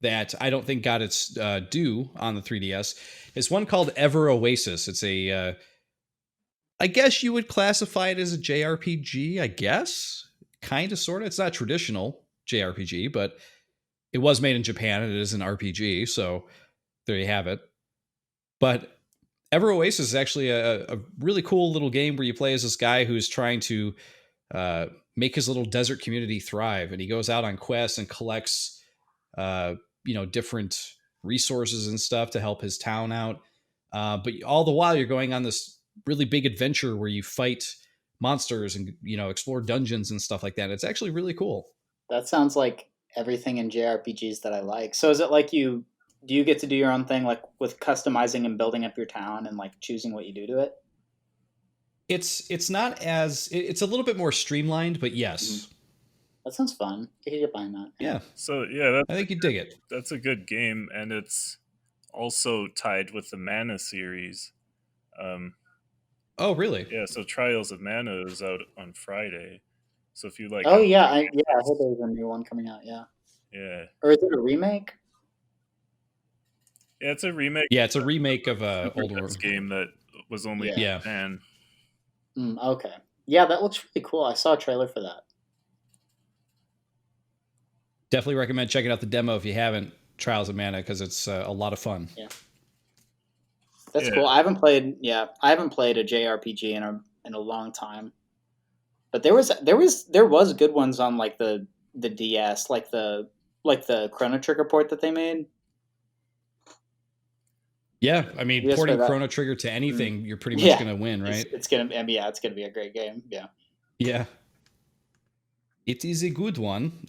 Speaker 2: that I don't think got its due on the 3DS is one called Ever Oasis. It's a, I guess you would classify it as a JRPG, I guess. Kind of, sort of. It's not traditional JRPG, but it was made in Japan and it is an RPG. So there you have it. But Ever Oasis is actually a really cool little game where you play as this guy who's trying to make his little desert community thrive. And he goes out on quests and collects, different resources and stuff to help his town out. But all the while, you're going on this really big adventure where you fight monsters and explore dungeons and stuff like that. It's actually really cool.
Speaker 3: That sounds like everything in JRPGs that I like. So is it like do you get to do your own thing, like with customizing and building up your town and like choosing what you do to it?
Speaker 2: It's not as it's a little bit more streamlined, but yes.
Speaker 3: Mm-hmm. That sounds fun. I could get behind that.
Speaker 2: Yeah.
Speaker 4: So yeah,
Speaker 2: I think you dig it.
Speaker 4: that's a good game, and it's also tied with the Mana series.
Speaker 2: Oh, really?
Speaker 4: Yeah, so Trials of Mana is out on Friday. So if you like,
Speaker 3: Oh yeah, I heard there was a new one coming out. Yeah.
Speaker 4: yeah,
Speaker 3: Or is it a remake?
Speaker 4: yeah, it's a remake.
Speaker 2: Yeah, it's a remake of a older
Speaker 4: game that was only in
Speaker 2: Yeah.
Speaker 4: Japan.
Speaker 3: Okay. Yeah, that looks really cool. I saw a trailer for that.
Speaker 2: Definitely recommend checking out the demo if you haven't. Trials of Mana, because it's a lot of fun.
Speaker 3: Yeah. That's cool. I haven't played a JRPG in a long time. But there was good ones on like the DS, like the Chrono Trigger port that they made.
Speaker 2: Yeah, I mean,
Speaker 3: You guys
Speaker 2: porting
Speaker 3: play that?
Speaker 2: Chrono Trigger to anything, you're pretty much gonna win, right?
Speaker 3: It's gonna be a great game. Yeah.
Speaker 2: Yeah. It is a good one.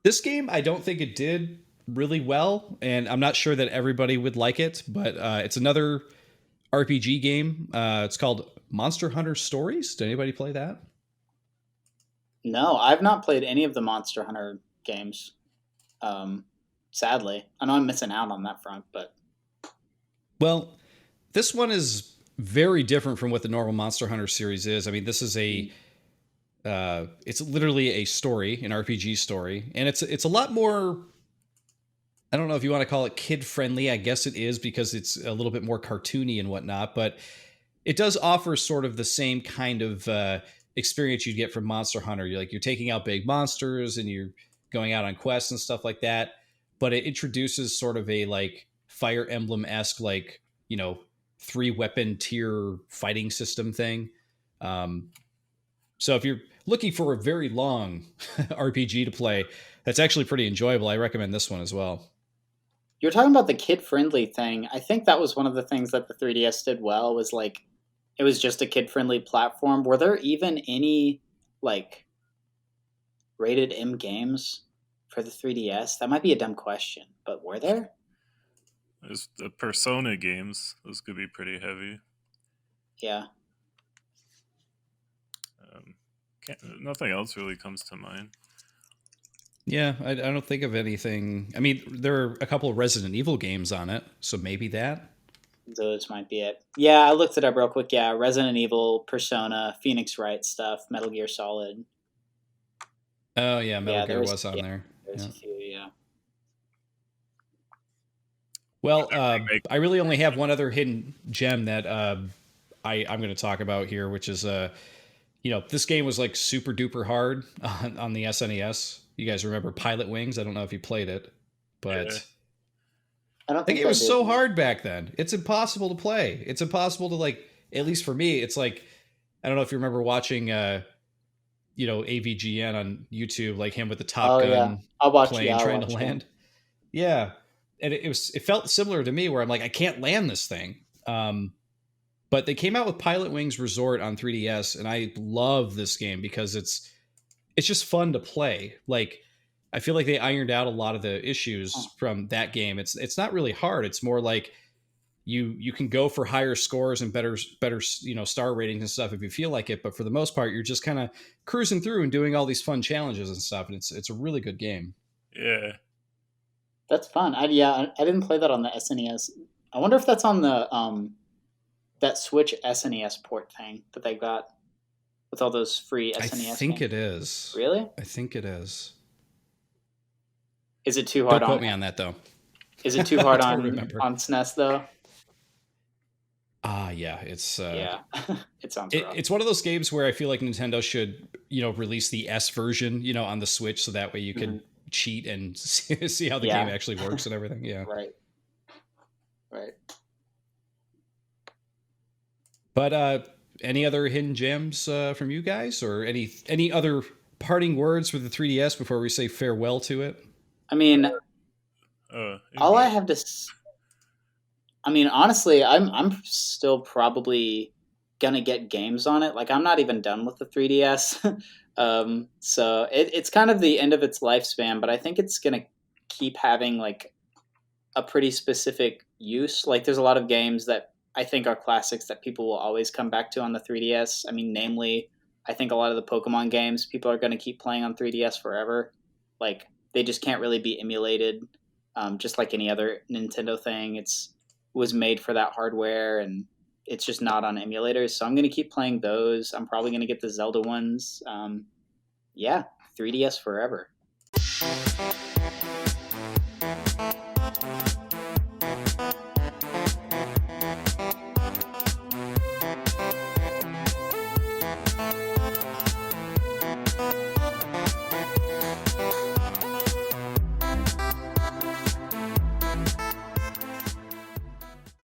Speaker 2: This game, I don't think it did really well, and I'm not sure that everybody would like it, but it's another RPG game. It's called Monster Hunter Stories. Did anybody play that?
Speaker 3: No, I've not played any of the Monster Hunter games. Sadly, I know I'm missing out on that front, but
Speaker 2: well, this one is very different from what the normal Monster Hunter series is. I mean, this is it's literally a story, an RPG story, and it's a lot more. I don't know if you want to call it kid friendly. I guess it is because it's a little bit more cartoony and whatnot, but it does offer sort of the same kind of experience you'd get from Monster Hunter. You're taking out big monsters and you're going out on quests and stuff like that. But it introduces sort of a like Fire Emblem-esque, 3-weapon tier fighting system thing. So if you're looking for a very long RPG to play, that's actually pretty enjoyable. I recommend this one as well.
Speaker 3: You're talking about the kid-friendly thing. I think that was one of the things that the 3DS did well, was like it was just a kid-friendly platform. Were there even any like rated M games for the 3DS? That might be a dumb question, but were there?
Speaker 4: There's the Persona games; those could be pretty heavy.
Speaker 3: Yeah.
Speaker 4: Nothing else really comes to mind.
Speaker 2: Yeah, I don't think of anything. I mean, there are a couple of Resident Evil games on it, so maybe that.
Speaker 3: Those might be it. Yeah, I looked it up real quick. Yeah, Resident Evil, Persona, Phoenix Wright stuff, Metal Gear Solid.
Speaker 2: Oh yeah, Metal
Speaker 3: Yeah,
Speaker 2: Gear was on there.
Speaker 3: there's
Speaker 2: Yeah.
Speaker 3: a few. Yeah.
Speaker 2: Well,
Speaker 4: Remake.
Speaker 2: I really only have one other hidden gem that I'm going to talk about here, which is this game was like super duper hard on the SNES. You guys remember Pilot Wings? I don't know if you played it, but
Speaker 4: Yeah.
Speaker 3: I don't
Speaker 2: like
Speaker 3: think
Speaker 2: it
Speaker 3: I
Speaker 2: was
Speaker 3: did.
Speaker 2: so hard back then. It's impossible to play. It's impossible to like. At least for me, it's like I don't know if you remember watching AVGN on YouTube, like him with the Top
Speaker 3: Oh yeah,
Speaker 2: Gun
Speaker 3: I'll watch.
Speaker 2: plane
Speaker 3: Yeah, I'll
Speaker 2: trying to
Speaker 3: watch him.
Speaker 2: land. Yeah, and it felt similar to me where I'm like I can't land this thing. But they came out with Pilot Wings Resort on 3DS, and I love this game because it's just fun to play. Like I feel like they ironed out a lot of the issues from that game. It's not really hard. It's more like you can go for higher scores and better star ratings and stuff if you feel like it. But for the most part, you're just kind of cruising through and doing all these fun challenges and stuff. And it's a really good game.
Speaker 4: Yeah.
Speaker 3: That's fun. I didn't play that on the SNES. I wonder if that's on the that Switch SNES port thing that they got with all those free SNES.
Speaker 2: I think
Speaker 3: games.
Speaker 2: it is.
Speaker 3: Really?
Speaker 2: I think it is.
Speaker 3: Is it too hard
Speaker 2: Don't
Speaker 3: on?
Speaker 2: quote me on that though.
Speaker 3: Is it too hard
Speaker 2: I don't
Speaker 3: on
Speaker 2: remember.
Speaker 3: on SNES though?
Speaker 2: Yeah, it's
Speaker 3: Yeah, it sounds rough.
Speaker 2: it's one of those games where I feel like Nintendo should release the S version on the Switch so that way you could cheat and see how the game actually works and everything. Yeah,
Speaker 3: right.
Speaker 2: But any other hidden gems from you guys, or any other parting words for the 3DS before we say farewell to it?
Speaker 3: I mean, all I have to. I mean, honestly, I'm still probably gonna get games on it. Like, I'm not even done with the 3DS, so it's kind of the end of its lifespan. But I think it's gonna keep having like a pretty specific use. Like, there's a lot of games that I think are classics that people will always come back to on the 3DS. I mean, namely, I think a lot of the Pokemon games people are going to keep playing on 3DS forever. Like, they just can't really be emulated, just like any other Nintendo thing. It was made for that hardware, and it's just not on emulators. So I'm going to keep playing those. I'm probably going to get the Zelda ones. Yeah, 3DS forever.